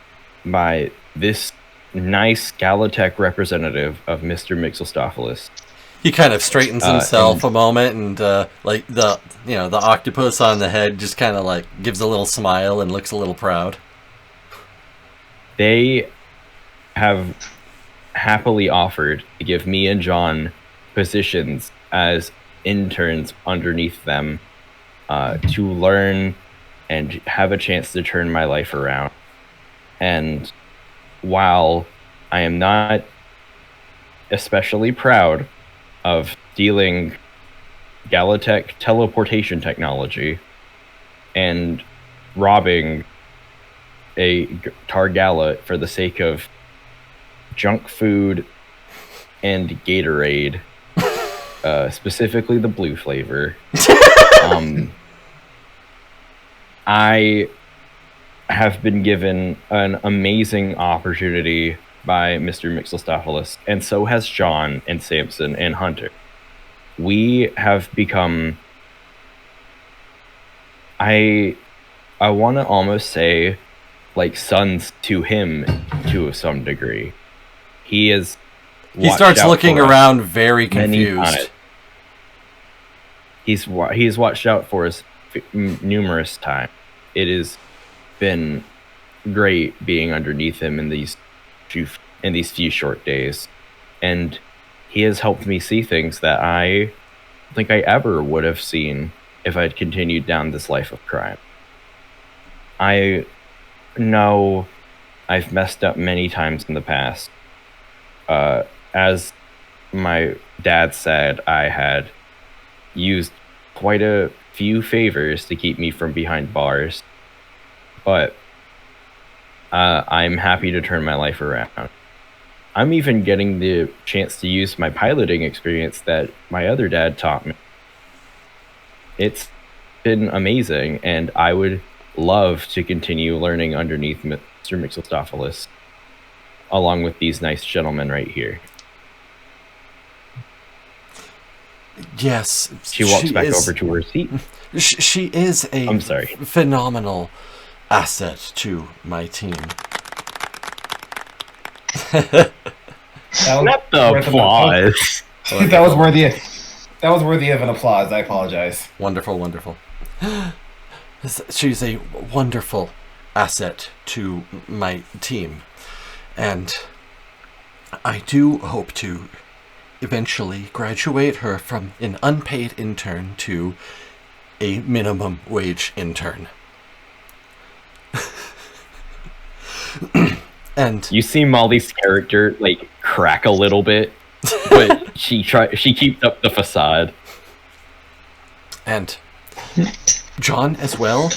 by this nice Galatech representative of Mr. Mixelstophilus. He kind of straightens himself a moment, and like the octopus on the head just kind of like gives a little smile and looks a little proud. They have happily offered to give me and John positions as interns underneath them to learn and have a chance to turn my life around. And while I am not especially proud of stealing Galatech teleportation technology and robbing a Targala for the sake of junk food and Gatorade, specifically the blue flavor, I have been given an amazing opportunity by Mr. Mixelstophilus, and so has John and Samson and Hunter. We have become, I want to almost say, like sons to him to some degree. He starts looking around very confused. He's watched out for us numerous times. It has been great being underneath him in these few short days, and he has helped me see things that I think I ever would have seen if I'd continued down this life of crime. I know I've messed up many times in the past. As my dad said, I had used quite a few favors to keep me from behind bars, but I'm happy to turn my life around. I'm even getting the chance to use my piloting experience that my other dad taught me. It's been amazing, and I would love to continue learning underneath Mr. Mixostophilus, along with these nice gentlemen right here. Yes. She walks back over to her seat. She is a I'm sorry. phenomenal asset to my team. Not the applause. That was worthy. That was worthy of an applause. I apologize. Wonderful, wonderful. She's a wonderful asset to my team, and I do hope to eventually graduate her from an unpaid intern to a minimum wage intern. And you see Molly's character like crack a little bit, but she keeps up the facade. And John as well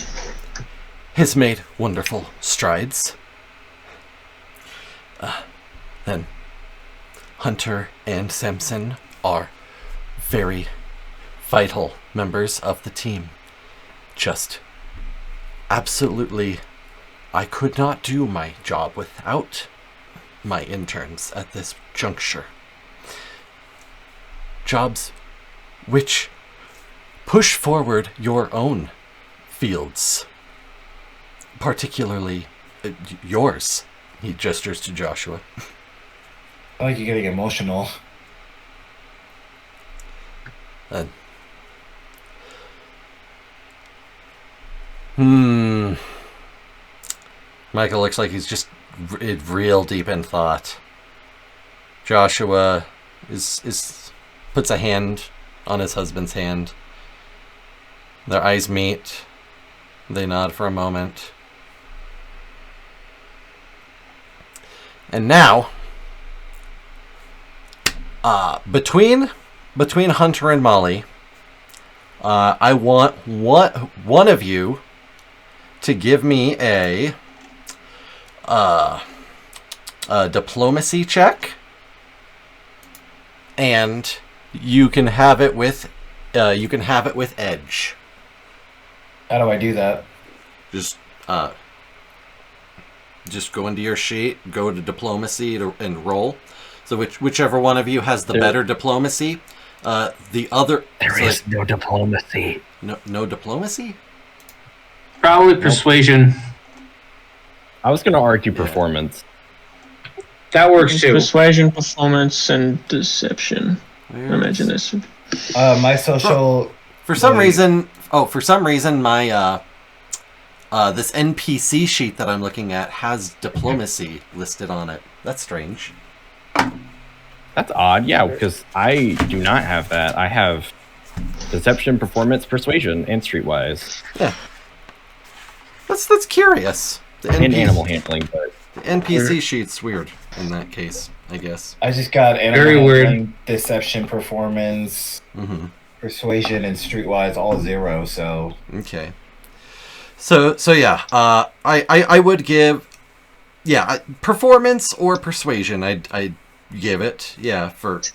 has made wonderful strides. Then Hunter and Samson are very vital members of the team. Just absolutely, I could not do my job without my interns at this juncture. Jobs which push forward your own fields, particularly yours. He gestures to Joshua. I like you getting emotional. Michael looks like he's just real deep in thought. Joshua is puts a hand on his husband's hand. Their eyes meet. They nod for a moment. And now, between Hunter and Molly, I want one of you to give me a diplomacy check, and you can have it with edge. How do I do that? Just go into your sheet, go to diplomacy and roll. So whichever one of you has the better diplomacy, the other there is no diplomacy. No diplomacy? Probably persuasion. I was going to argue performance. That works too. Persuasion, performance, and deception. Imagination. My social. For some reason, my this NPC sheet that I'm looking at has diplomacy listed on it. That's strange. That's odd, yeah, because I do not have that. I have deception, performance, persuasion, and streetwise. Yeah. That's curious. And animal handling, but the NPC sheet's weird in that case, I guess. I just got animal Very handling, weird. deception, performance, persuasion, and streetwise all 0. So okay. So yeah. I would give, performance or persuasion. I'd give it. Yeah.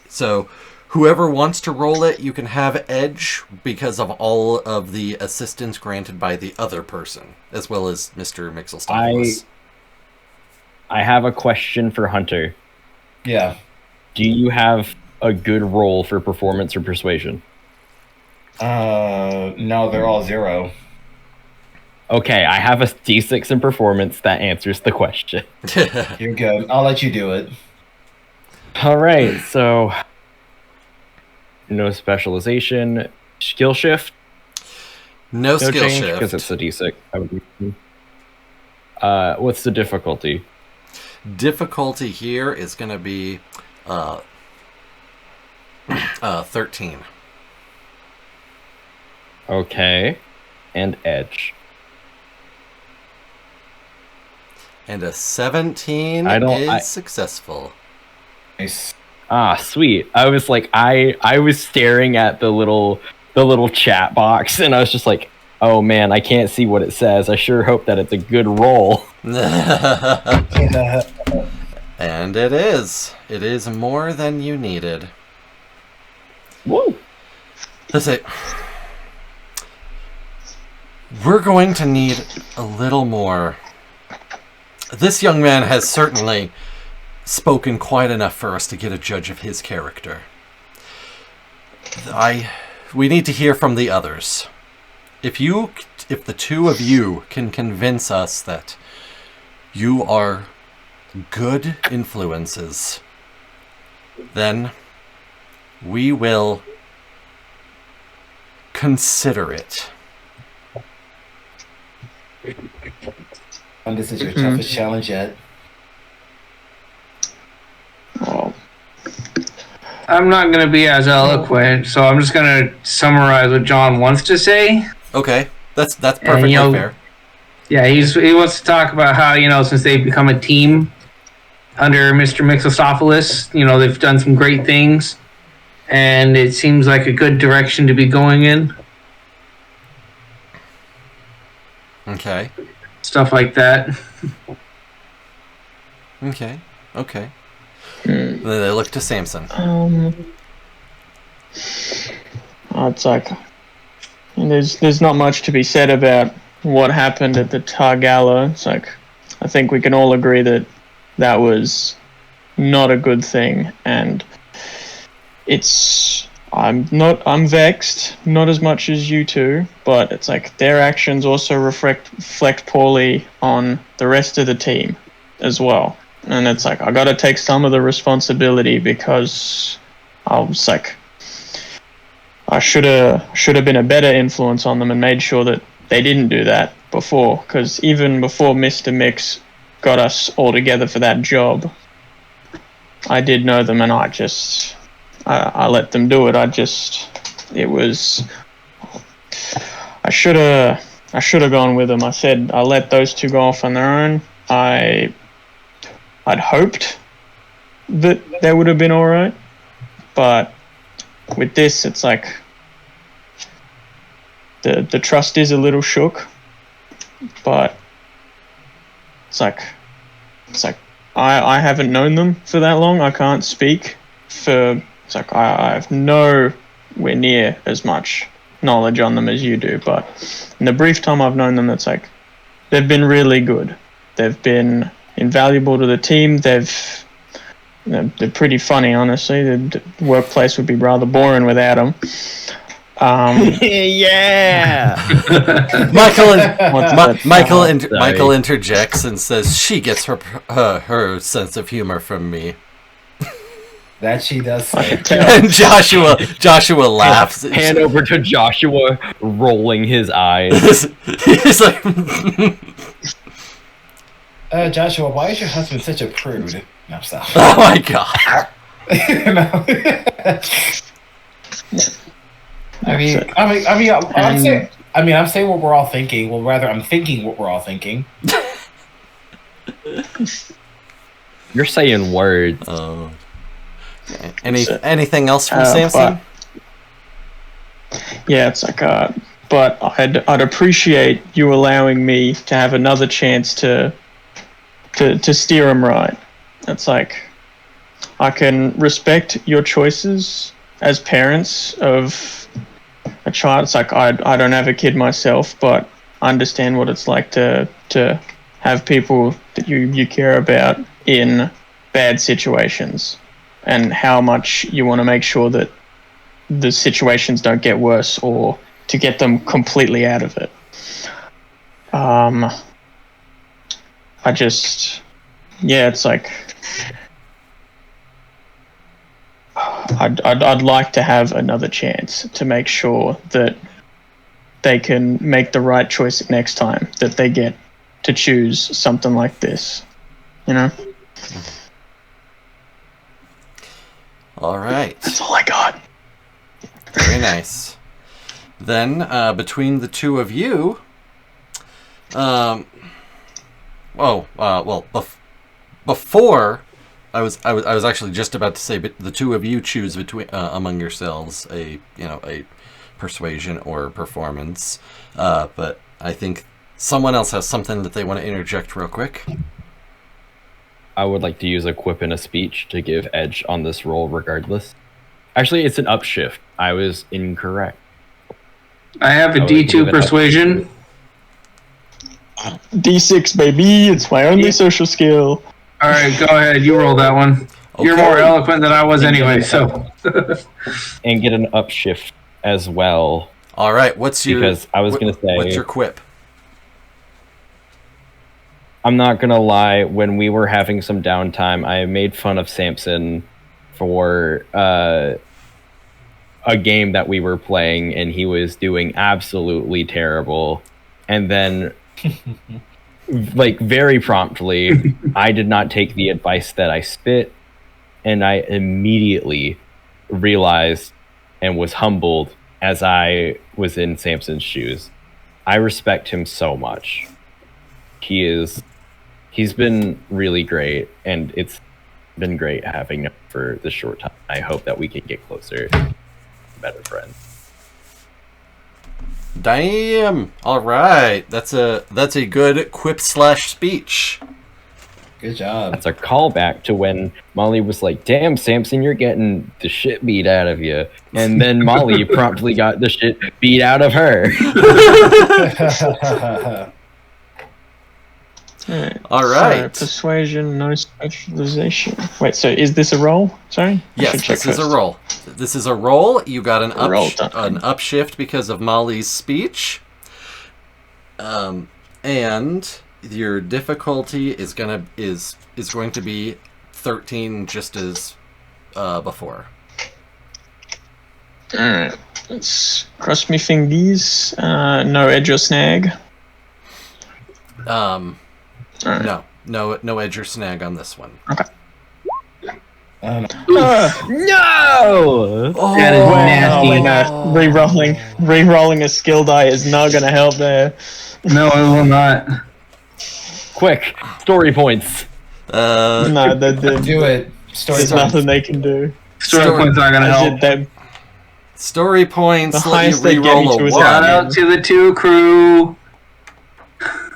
So whoever wants to roll it, you can have edge because of all of the assistance granted by the other person, as well as Mr. Mixostophilus. I have a question for Hunter. yeah. Do you have a good roll for performance or persuasion? No, they're all 0. Okay, I have a D6 in performance that answers the question. You're good. I'll let you do it. All right, so no specialization, skill shift. No skill shift because it's a D6. I would. What's the difficulty? Difficulty here is going to be 13. Okay. And edge. And a 17 is successful. Nice. Ah, sweet. I was like, I was staring at the little chat box, and I was just like, oh man, I can't see what it says. I sure hope that it's a good roll. And it is. It is more than you needed. Whoa. Let's say we're going to need a little more. This young man has certainly spoken quite enough for us to get a judge of his character. We need to hear from the others. If the two of you can convince us that you are good influences, then we will consider it. And this is your toughest challenge yet. Well, I'm not going to be as eloquent, so I'm just going to summarize what John wants to say. Okay, that's perfectly fair. Yeah, he wants to talk about how, since they've become a team under Mr. Mixophilus, they've done some great things, and it seems like a good direction to be going in. Okay. Stuff like that. Okay. Then they look to Samson. It's like there's not much to be said about what happened at the Tar Gala. It's like I think we can all agree that was not a good thing, and I'm vexed, not as much as you two, but it's like their actions also reflect poorly on the rest of the team as well. And it's like I got to take some of the responsibility because I was like I should have been a better influence on them and made sure that they didn't do that before, because even before Mr. Mix got us all together for that job, I did know them, and I let them do it. I should have gone with them. I said I let those two go off on their own. I'd hoped that they would have been all right, but with this, it's like the trust is a little shook, but it's like I haven't known them for that long. I can't speak for. It's like I have nowhere near as much knowledge on them as you do, but in the brief time I've known them, it's like they've been really good. They've been invaluable to the team. They're pretty funny, honestly. The workplace would be rather boring without them. Yeah. Michael interjects and says she gets her sense of humor from me. That she does say. And Joshua laughs. Hand over to Joshua, rolling his eyes. He's like, Joshua, why is your husband such a prude? No, stop. oh my god. I'm saying what we're all thinking. Well, rather, I'm thinking what we're all thinking. You're saying words. Oh. Anything else from Samson? Yeah, it's like, but I'd appreciate you allowing me to have another chance to steer him right. It's like I can respect your choices as parents of a child. It's like I don't have a kid myself, but I understand what it's like to have people that you care about in bad situations, and how much you want to make sure that the situations don't get worse or to get them completely out of it. It's like I'd like to have another chance to make sure that they can make the right choice next time that they get to choose something like this, All right. That's all I got. Very nice. Then, between the two of you, before I was actually just about to say, but the two of you choose between among yourselves a persuasion or performance. But I think someone else has something that they want to interject real quick. I would like to use a quip and a speech to give edge on this roll regardless. Actually, it's an upshift. I was incorrect. I have a D2 persuasion. D6, baby. It's my only social skill. All right, go ahead. You roll that one. Okay. You're more eloquent than I was anyway, so. And get an upshift as well. All right, what's your? Because I was going to say, what's your quip? I'm not going to lie. When we were having some downtime, I made fun of Samson for a game that we were playing, and he was doing absolutely terrible. And then, like, very promptly, I did not take the advice that I spit, and I immediately realized and was humbled as I was in Samson's shoes. I respect him so much. He's been really great, and it's been great having him for this short time. I hope that we can get closer, better friends. Damn! All right, that's a good quip / speech. Good job. That's a callback to when Molly was like, "Damn, Samson, you're getting the shit beat out of you," and then Molly promptly got the shit beat out of her. All right. So, persuasion, no specialization. Wait, so is this a roll? Sorry? Yes, this is a roll. This is a roll. You got an upshift because of Molly's speech. And your difficulty is going to be 13 just as before. Alright. Let's cross me fingers. No edge or snag. Right. No edge or snag on this one. Okay. No! That is nasty. Re-rolling a skill die is not going to help there. No, it will not. Quick, story points. No, Do it. there's nothing they can do. Story points aren't going to help. Story points The let highest you they get re-roll you a to is 1. Shout out to the 2 crew.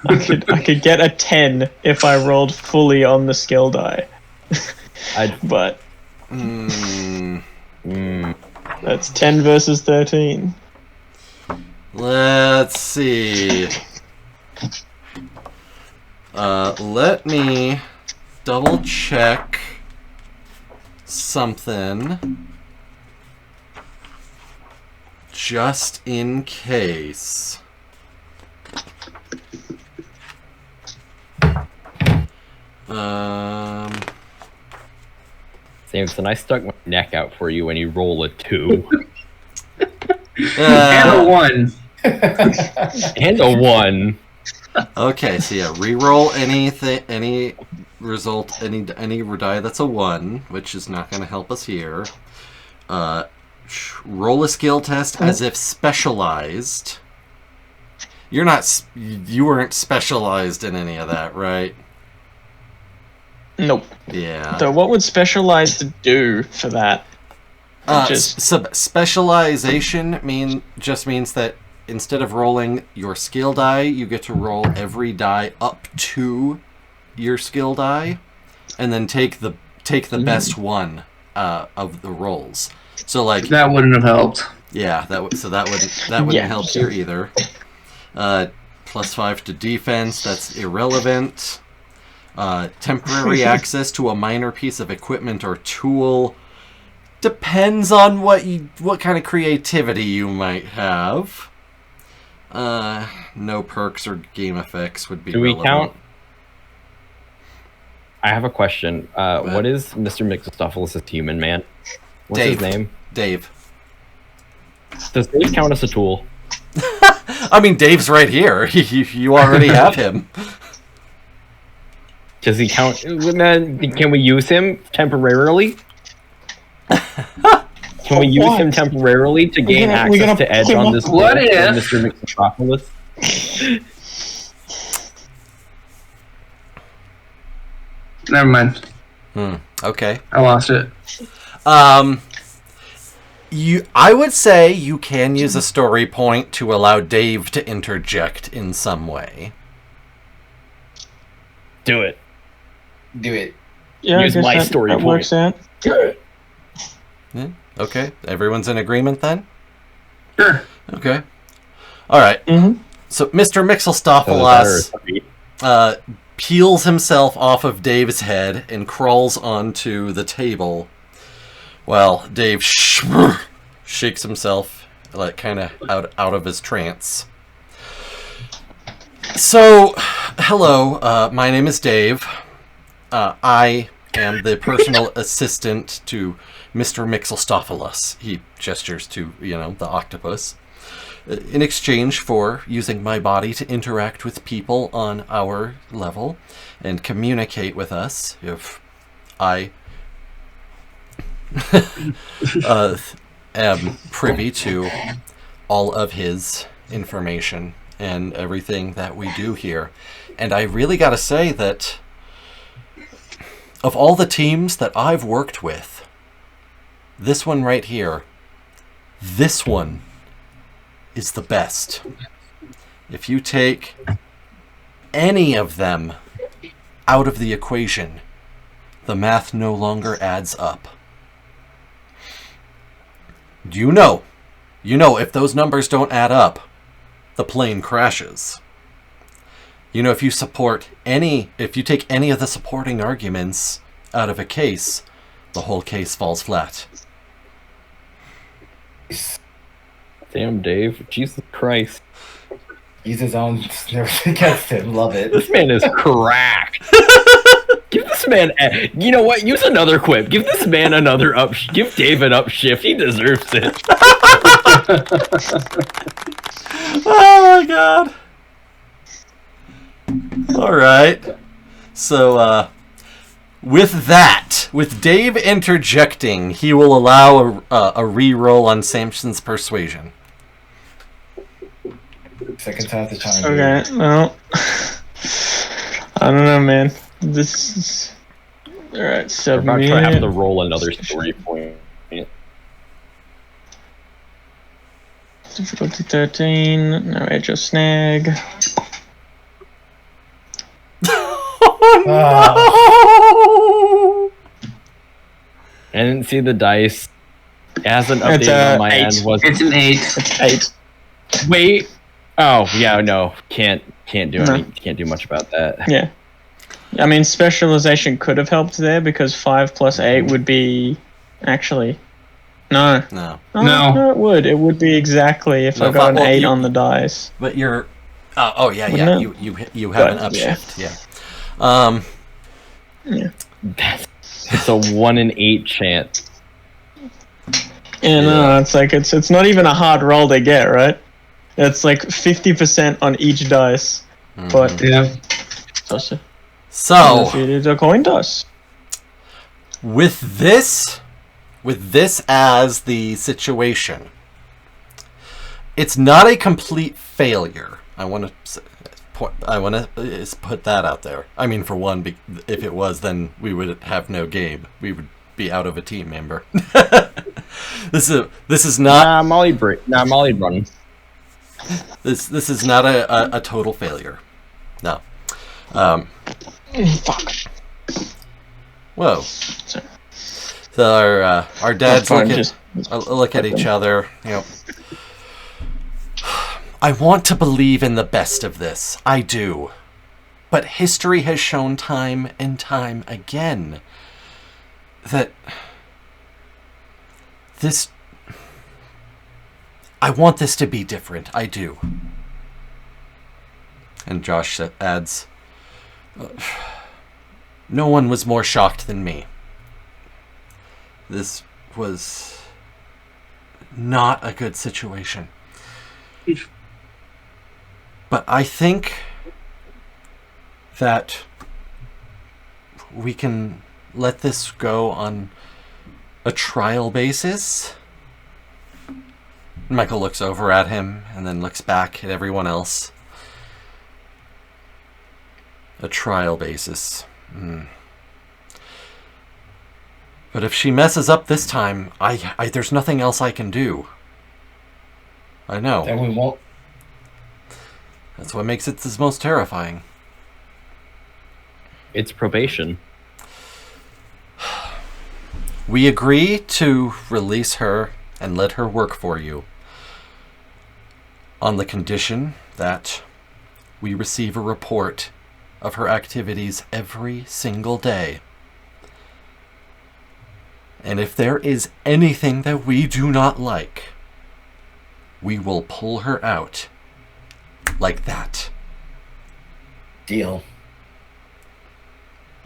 I could get a 10 if I rolled fully on the skill die. But that's 10 versus 13. Let's see. Let me double check something just in case. Samson, I stuck my neck out for you when you roll a 2. And a 1. And a 1. Okay, so yeah, re-roll any result, any die that's a 1, which is not going to help us here. Roll a skill test as if specialized. You weren't specialized in any of that, right? Nope. Yeah. So what would specialized do for that? Specialization just means that instead of rolling your skill die, you get to roll every die up to your skill die, and then take the best one of the rolls. So like That wouldn't have helped. yeah, that wouldn't help here either. +5 to defense, that's irrelevant. Temporary access to a minor piece of equipment or tool depends on what kind of creativity you might have. No perks or game effects would be relevant. Do we count? I have a question. What is Mr. McStuffles' human man? What's Dave. his name? Dave. Does Dave count as a tool? I mean, Dave's right here. You already have him. Does he count? Can we use him temporarily? Can Can we use him What? temporarily to gain we're gonna access to Edge pick him on up. this What world from if- Mr. Mixotropolis? Never mind. Okay. I lost it. I would say you can use a story point to allow Dave to interject in some way. Do it. Do it. Yeah, Use I guess my that, story that point. works out. Yeah. Okay. Everyone's in agreement then? Sure. Okay. All right. Mm-hmm. So Mr. Mixelstopoulos peels himself off of Dave's head and crawls onto the table. Well, Dave shakes himself, like kind of out of his trance. So, hello. My name is Dave. I am the personal assistant to Mr. Mixelstopoulos. He gestures to, the octopus. In exchange for using my body to interact with people on our level and communicate with us, if I am privy to all of his information and everything that we do here. And I really gotta say that of all the teams that I've worked with, this one right here, this one is the best. If you take any of them out of the equation, the math no longer adds up. You know, if those numbers don't add up, the plane crashes. If you take any of the supporting arguments out of a case, the whole case falls flat. Damn, Dave. Jesus Christ. Use his own nerves against him. Love it. This man is cracked. Give this man... You know what? Use another quip. Give this man another up... Give Dave an upshift. He deserves it. Oh my god. Alright. So, with Dave interjecting, he will allow a re-roll on Samson's persuasion. Second time the time. Okay, well, I don't know, man. This is all right. We're Submit. about to have to roll another story point. Difficulty 13. No edge or snag. Oh, I didn't see the dice. It hasn't It's, updated on my 8. end. Was It's an 8. It's 8. Wait. Oh yeah, no. Can't do No. can't do much about that. Yeah. I mean, specialization could have helped there because 5 plus 8 would be actually. No. no. Oh, No. it would. It would be exactly if No, I got an well, 8 you- on the dice. But you're... oh, yeah. Wouldn't You have an But, yeah. upshift, yeah. It's a 1 in 8 chance. Yeah, no, Yeah. it's like it's not even a hard roll to get, right? It's like 50% on each dice. But Yeah. So, if it is a coin toss. with this as the situation, it's not a complete failure. I want to put that out there. I mean, for one, if it was, then we would have no game. We would be out of a team member. This is not Molly run. this is not a total failure. No. Fuck. Whoa. So our dads Fine, look at each other. I want to believe in the best of this. I do. But history has shown time and time again that I want this to be different. I do. And Josh adds, no one was more shocked than me. This was not a good situation. But I think that we can let this go on a trial basis Michael looks over at him and then looks back at everyone else. A trial basis. But if she messes up this time, there's nothing else I can do. I know. Then we won't. That's what makes it the most terrifying. It's probation. We agree to release her and let her work for you on the condition that we receive a report of her activities every single day. And if there is anything that we do not like, we will pull her out like that. Deal.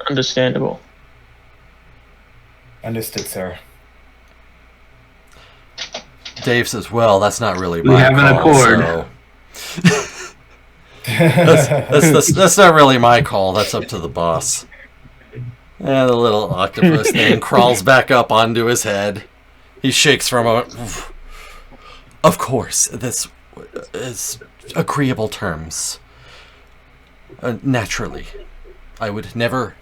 Understandable. Understood, sir. Dave says, well, that's not really We my have an call, accord. so... that's not really my call. That's up to the boss. And the little octopus thing crawls back up onto his head. He shakes for a moment. Of course, this is agreeable terms. Naturally. I would never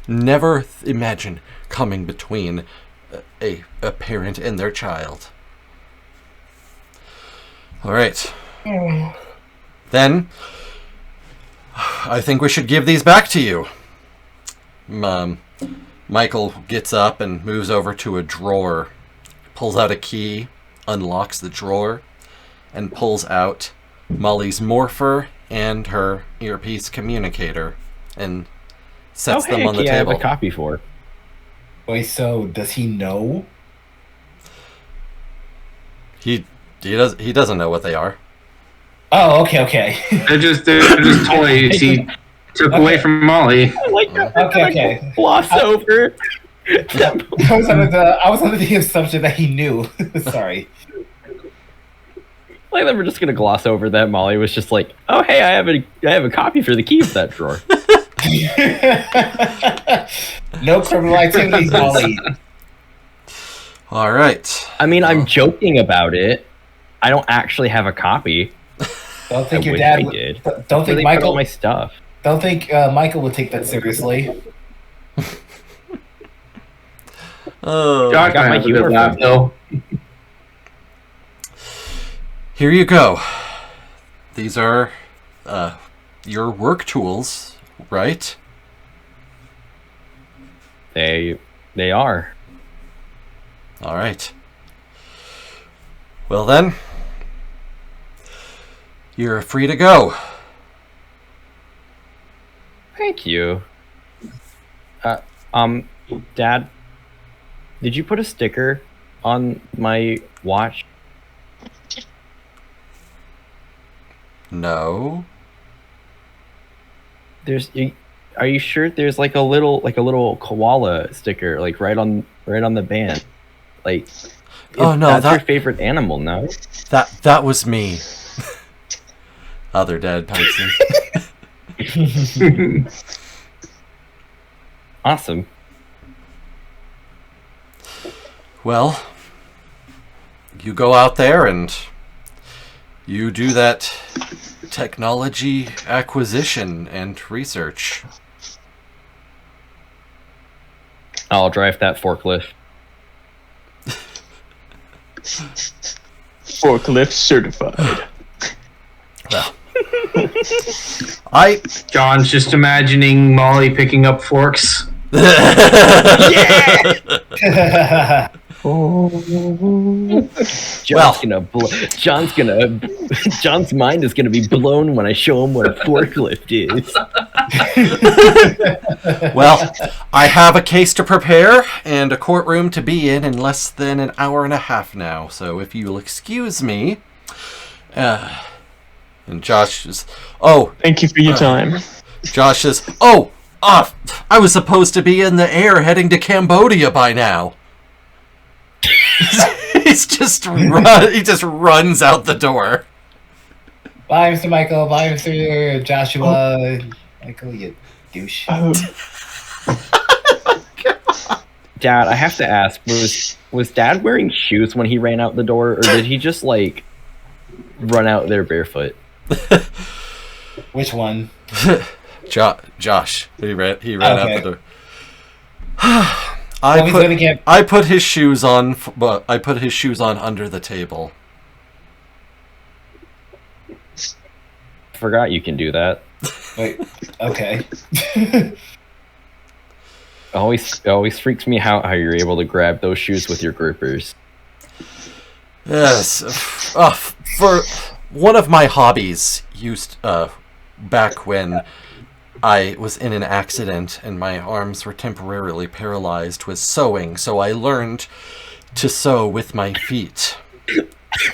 imagine coming between a parent and their child. All right. Then, I think we should give these back to you. Michael gets up and moves over to a drawer, pulls out a key, unlocks the drawer, and pulls out Molly's morpher and her earpiece communicator, and sets them on the I table. have a copy for. Wait, so does he know? He doesn't know what they are. Oh, okay. They're just toys he took away from Molly. I like that. Okay. Gloss over. I was under the assumption that he knew. Sorry. Like that we're just gonna gloss over that. Molly was just like, "Oh, hey, I have a copy for the key of that drawer." No criminal activities, Molly. All right. I mean, I'm joking about it. I don't actually have a copy. Don't I think your wish dad I would. did. Don't Where think they put Michael. all my stuff. Don't think Michael would take that seriously. Oh, Josh got my has a good humor laugh, from- though. here you go. These are your work tools, right? They are. All right. Well then, you're free to go. Thank you. Dad, did you put a sticker on my watch? No. Are you sure there's like a little koala sticker like right on the band? Like, Oh, no, that's your that- favorite animal, no? That was me. Other dad pipes in. Awesome. Well, you go out there and you do that technology acquisition and research. I'll drive that forklift. Forklift certified. Well, John's just imagining Molly picking up forks. John's mind is gonna be blown when I show him what a forklift is. Well, I have a case to prepare and a courtroom to be in less than an hour and a half now. So if you'll excuse me. And Josh is, Thank you for your time. Josh says, I was supposed to be in the air heading to Cambodia by now. He just runs out the door. Bye, Mr. Michael. Bye, Mr. Joshua. Michael, you douche. Oh, Dad, I have to ask, was Dad wearing shoes when he ran out the door, or did he just like run out there barefoot? Which one? Josh. He ran out the door. Well, I put his shoes on, but I put his shoes on under the table. Forgot you can do that. Wait. Okay. It always freaks me out how you're able to grab those shoes with your grippers. Yes. For one of my hobbies back when I was in an accident and my arms were temporarily paralyzed was sewing, so I learned to sew with my feet.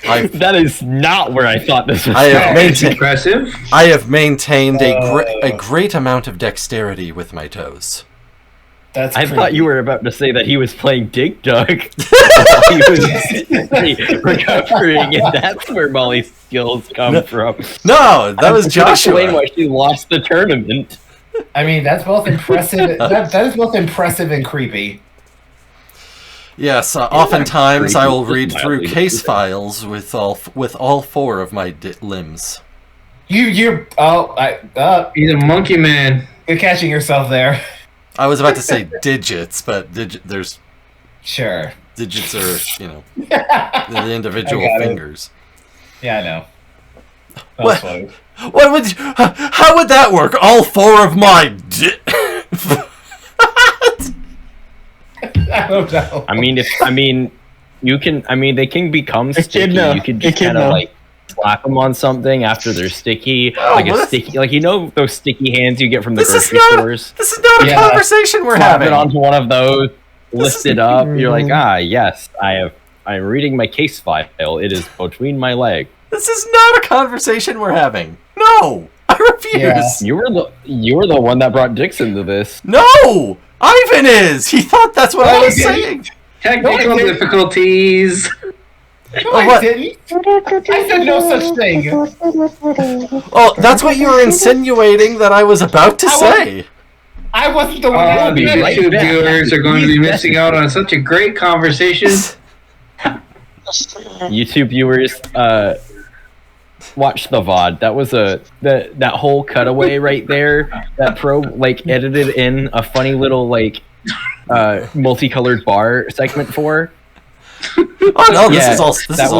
That is not where I thought this was. Impressive. I have maintained a great amount of dexterity with my toes. I thought you were about to say that he was playing Dig Dug while he was recovering, and that's where Molly's skills come from. No, that was Joshua. Explain why she lost the tournament. I mean, that's both impressive. that is both impressive and creepy. Yes, oftentimes I will read through case files with all four of my limbs. He's a monkey man. You're catching yourself there. I was about to say digits, but there's Sure. digits are the individual fingers. Yeah, I know. How would that work? All four of my I don't know. They can become sticky. You can just kind of like slap them on something after they're sticky, those sticky hands you get from the grocery stores. This is not a conversation we're having. It onto one of those, lift it up. You're like, yes, I'm reading my case file. It is between my legs. This is not a conversation we're having. No, I refuse. Yeah. You were the one that brought Dixon to this. No, Ivan is. He thought that's what I was saying. Technical difficulties. No, I didn't. I said no such thing. Oh, that's what you were insinuating that I was about to say. I wasn't the one. The YouTube viewers are going to be missing out on such a great conversation. YouTube viewers, watch the VOD. That was that whole cutaway right there. That pro edited in a funny little multicolored bar segment for. Oh no, this is all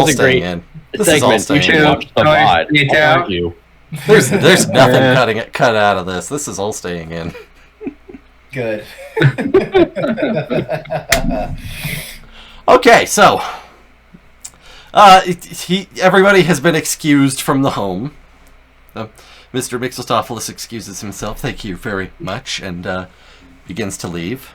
staying in. This is all staying in. Watch the VOD. There's nothing cut out of this. This is all staying in. Good. Okay, so everybody has been excused from the home. Mr. Mixostophilus excuses himself. Thank you very much, and begins to leave.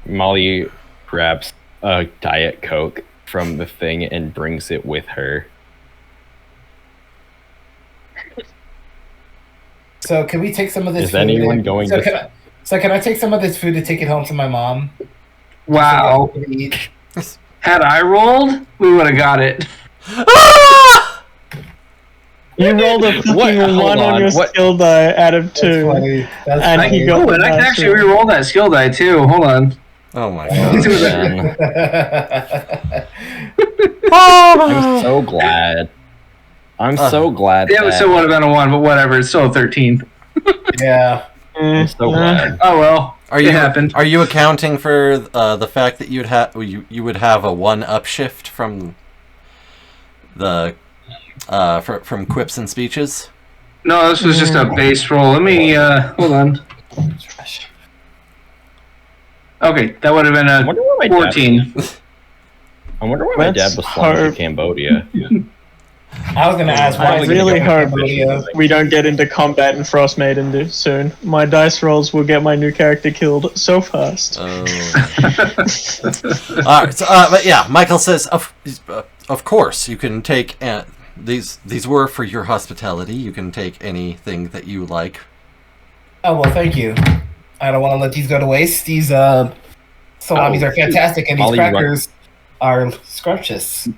Molly grabs a Diet Coke from the thing and brings it with her. So can we take some of this Is food? anyone going to... Can I take some of this food to take it home to my mom? Wow. Had I rolled, we would have got it. You rolled a fucking 1 on your skill die out of 2. And he got I can actually re-roll that skill die too. Hold on. Oh my god. I'm so glad. I'm so glad. Yeah, it still would have been a 1, but whatever. It's still a 13. Yeah. I'm so glad. Oh well. It happened. Are you accounting for the fact that you would have a 1 upshift from the from quips and speeches? No, this was just a base roll. Let me hold on. Okay, that would have been a 14. I wonder why my dad was flying to Cambodia. I was gonna ask why. I really hope we don't get into combat in Frost Maiden soon. My dice rolls will get my new character killed so fast. Alright, but yeah, Michael says, of course, you can take... These were for your hospitality. You can take anything that you like. Oh, well, thank you. I don't want to let these go to waste. These salamis are fantastic, and these crackers are scrumptious.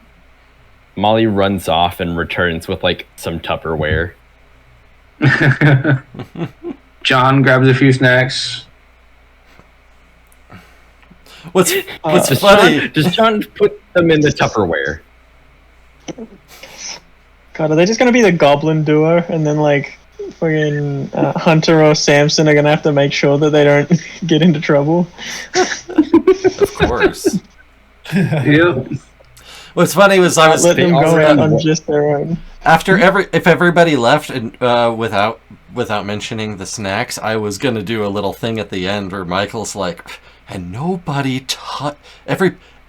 Molly runs off and returns with some Tupperware. John grabs a few snacks. What's Does funny? Does John put them in the Tupperware? God, are they just gonna be the goblin duo, and then like fucking Hunter or Samson are gonna have to make sure that they don't get into trouble? Of course. Yep. What's funny was I was Let them go already out on wa- just their own. if everybody left and without mentioning the snacks, I was gonna do a little thing at the end where Michael's like, and nobody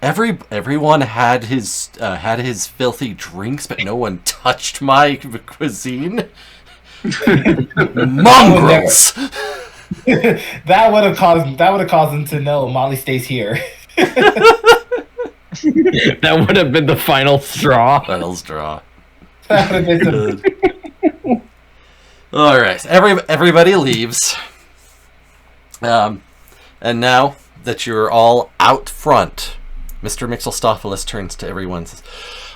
everyone had his filthy drinks, but no one touched my cuisine. Mongrels. That would have caused them to know Molly stays here. That would have been the final straw. Final draw. That would have been some- All right, everybody leaves. And now that you're all out front, Mr. Mixelstophilus turns to everyone and says,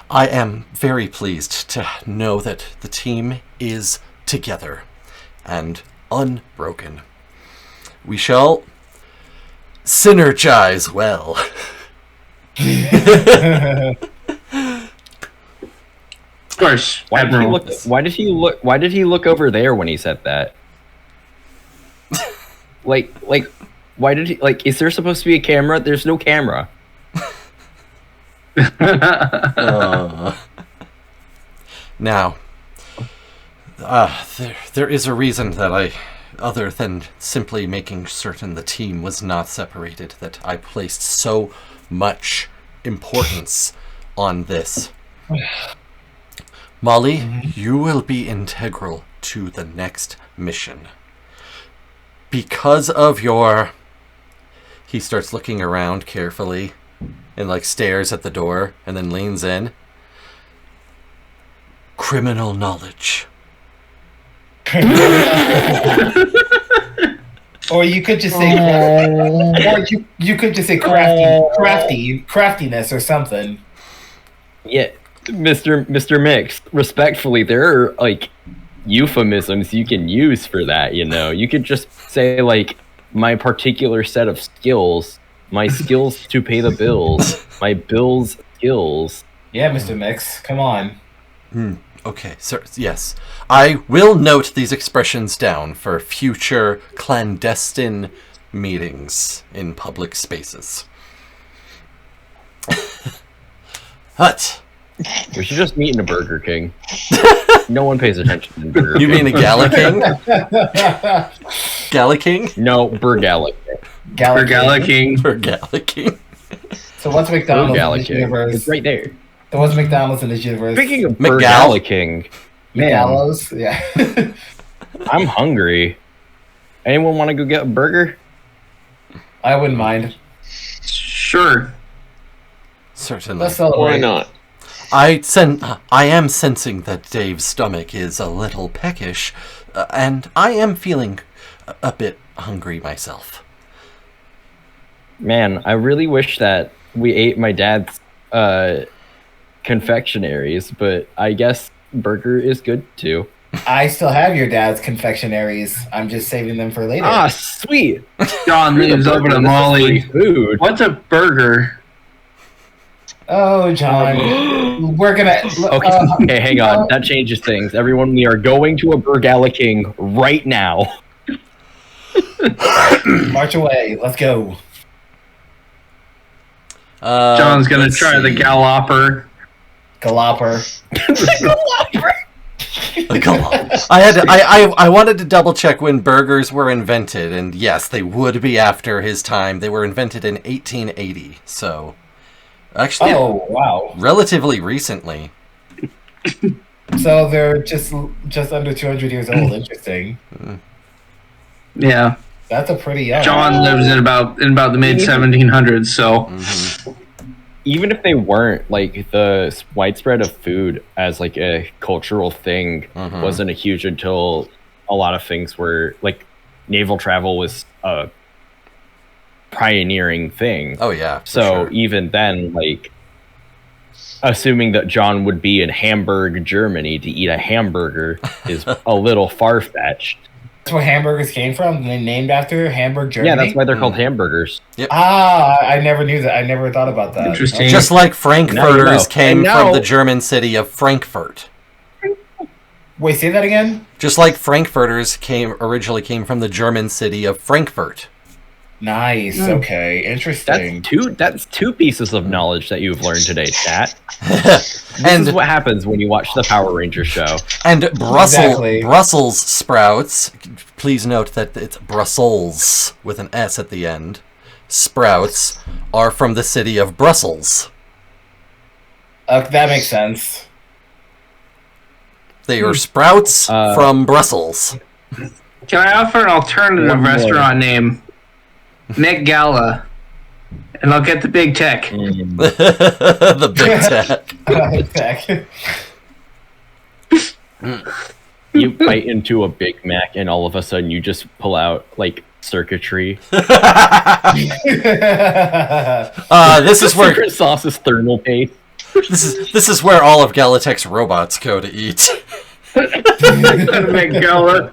I am very pleased to know that the team is together and unbroken. We shall synergize well. Of course, Why did he Admiral. look? Why did he look over there when he said that? like, why did he like? Is there supposed to be a camera? There's no camera. Now, there is a reason that other than simply making certain the team was not separated, that I placed so much importance on this. Molly, you will be integral to the next mission. Because of your... He starts looking around carefully and like stares at the door and then leans in. Criminal knowledge. Or you could just say, or you could just say craftiness or something. Yeah, Mr. Mix. Respectfully, there are like euphemisms you can use for that. You know, you could just say like my particular set of skills, my skills to pay the bills, my bills skills. Yeah, Mr. Mix, come on. Okay, sir, yes. I will note these expressions down for future clandestine meetings in public spaces. But... We should just meet in a Burger King. No one pays attention in Burger You King. mean a Gala King? Gala King? No, Burgala. Gala King. For Gala King. So what's McDonald's in Burgala this King. universe? It's right there. So what's McDonald's in this universe? Speaking of McGall- Burgala King, man, McDonald's? Yeah. I'm hungry. Anyone want to go get a burger? I wouldn't mind. Sure. Certainly. Let's celebrate. Why not? I am sensing that Dave's stomach is a little peckish, and I am feeling a bit hungry myself. Man, I really wish that we ate my dad's confectionaries, but I guess burger is good too. I still have your dad's confectionaries. I'm just saving them for later. Ah, sweet. John leaves over to Molly. Food. What's a burger? Oh, John. We're gonna. Okay, hang on. That changes things. Everyone, we are going to a Burgala King right now. March away. Let's go. John's gonna let's try the see. Galloper. Galloper. A galop. I wanted to double check when burgers were invented, and yes, they would be after his time. They were invented in 1880, so actually, Oh, wow. relatively recently. So they're just under 200 years old. Interesting. Yeah. That's a pretty young. John lives in about the mid 1700s, so Even if they weren't, like, the widespread of food as, like, a cultural thing wasn't a huge until a lot of things were, like, naval travel was a pioneering thing. Oh yeah. for So sure. even then, like, assuming that John would be in Hamburg, Germany to eat a hamburger is a little far-fetched. where hamburgers came from? They named after Hamburg, Germany? Yeah, that's why they're called hamburgers. I never knew that. I never thought about that. Interesting. Just like Frankfurters came And now- from the German city of Frankfurt. Wait, say that again? Just like Frankfurters originally came from the German city of Frankfurt. Nice. Okay. Interesting. That's two pieces of knowledge that you've learned today, chat. This is what happens when you watch the Power Rangers show. And Exactly. Brussels sprouts, please note that it's Brussels with an S at the end. Sprouts are from the city of Brussels. That makes sense. They are sprouts from Brussels. Can I offer an alternative One more. restaurant name? McGala. And I'll get the big tech. The big tech. You bite into a Big Mac, and all of a sudden you just pull out like circuitry. This is where Secret sauce is thermal paste. this is where all of Galatech's robots go to eat. McGala.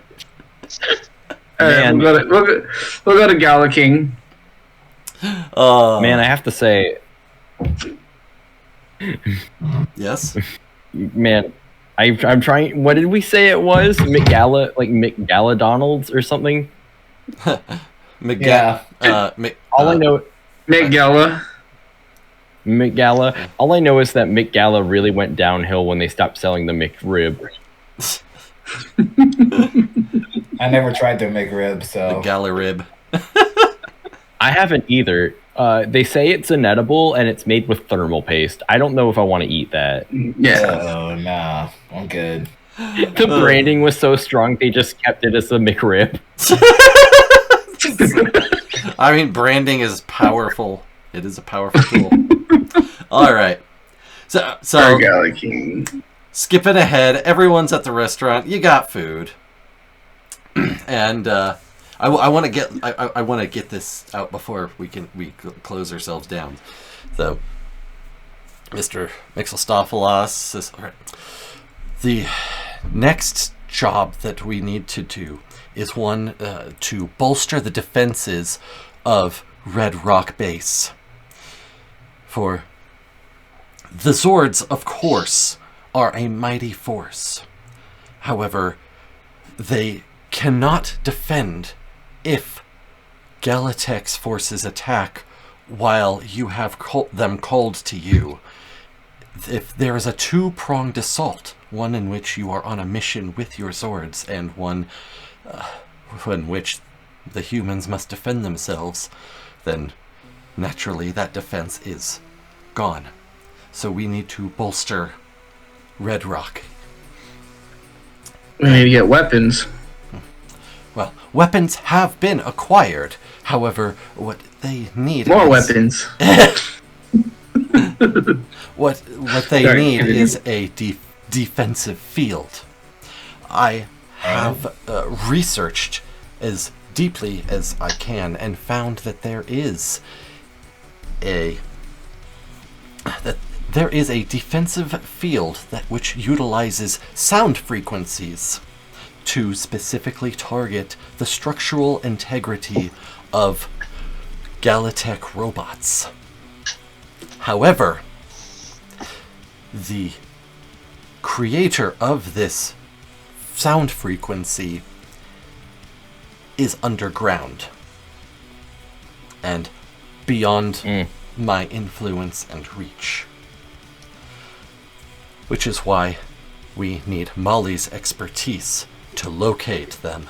Man. We'll go to Gala King. Man, I have to say, Yes. man, I'm trying. What did we say it was? McGala, like McGala Donald's or something. Yeah. All I know, McGala. McGala. All I know is that McGala really went downhill when they stopped selling the McRib. I never tried their McRib, so. Gala rib. I haven't either. They say it's inedible and it's made with thermal paste. I don't know if I want to eat that. Yeah. Oh, nah. I'm good. The branding was so strong, they just kept it as a McRib. I mean, branding is powerful. It is a powerful tool. All right. So Gala King. skipping ahead, everyone's at the restaurant. You got food, and I want to get this out before we close ourselves down. So, Mr. Mixelstopoulos says, all right, the next job that we need to do is one to bolster the defenses of Red Rock Base. For the Zords, of course, are a mighty force. However, they cannot defend if Galatech's forces attack while you have them called to you. If there is a two-pronged assault, one in which you are on a mission with your Zords, and one in which the humans must defend themselves, then naturally that defense is gone. So we need to bolster Red Rock. We need to get weapons. Well, weapons have been acquired. However, what they need More is... weapons. What they Sorry, need continue. is a defensive field. I have researched as deeply as I can and found that there is a defensive field which utilizes sound frequencies to specifically target the structural integrity of Galatech robots. However, the creator of this sound frequency is underground and beyond my influence and reach. Which is why we need Molly's expertise to locate them.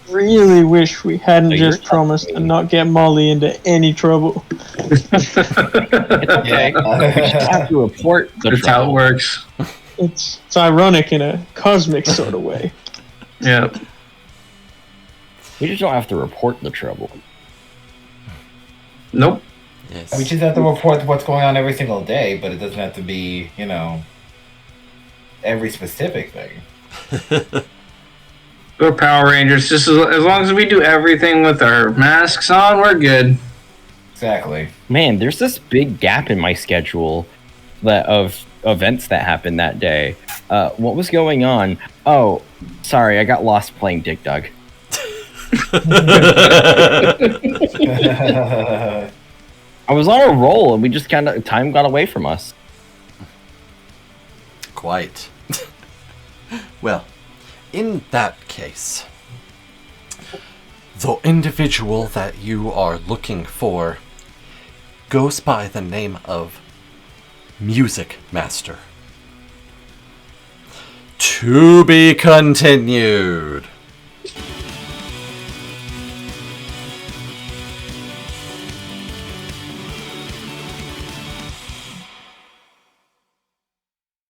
Really wish we hadn't So just you're promised telling to me- not get Molly into any trouble. Okay. I have to report the That's how it trouble. works. It's ironic in a cosmic sort of way. Yeah. We just don't have to report the trouble. Nope. Yes. We just have to report what's going on every single day, but it doesn't have to be, every specific thing. We're Power Rangers. Just as long as we do everything with our masks on, we're good. Exactly. Man, there's this big gap in my schedule of events that happened that day. What was going on? Oh, sorry, I got lost playing Dig Dug. I was on a roll, and we just time got away from us. Quite. Well, in that case, the individual that you are looking for goes by the name of Music Master. To be continued.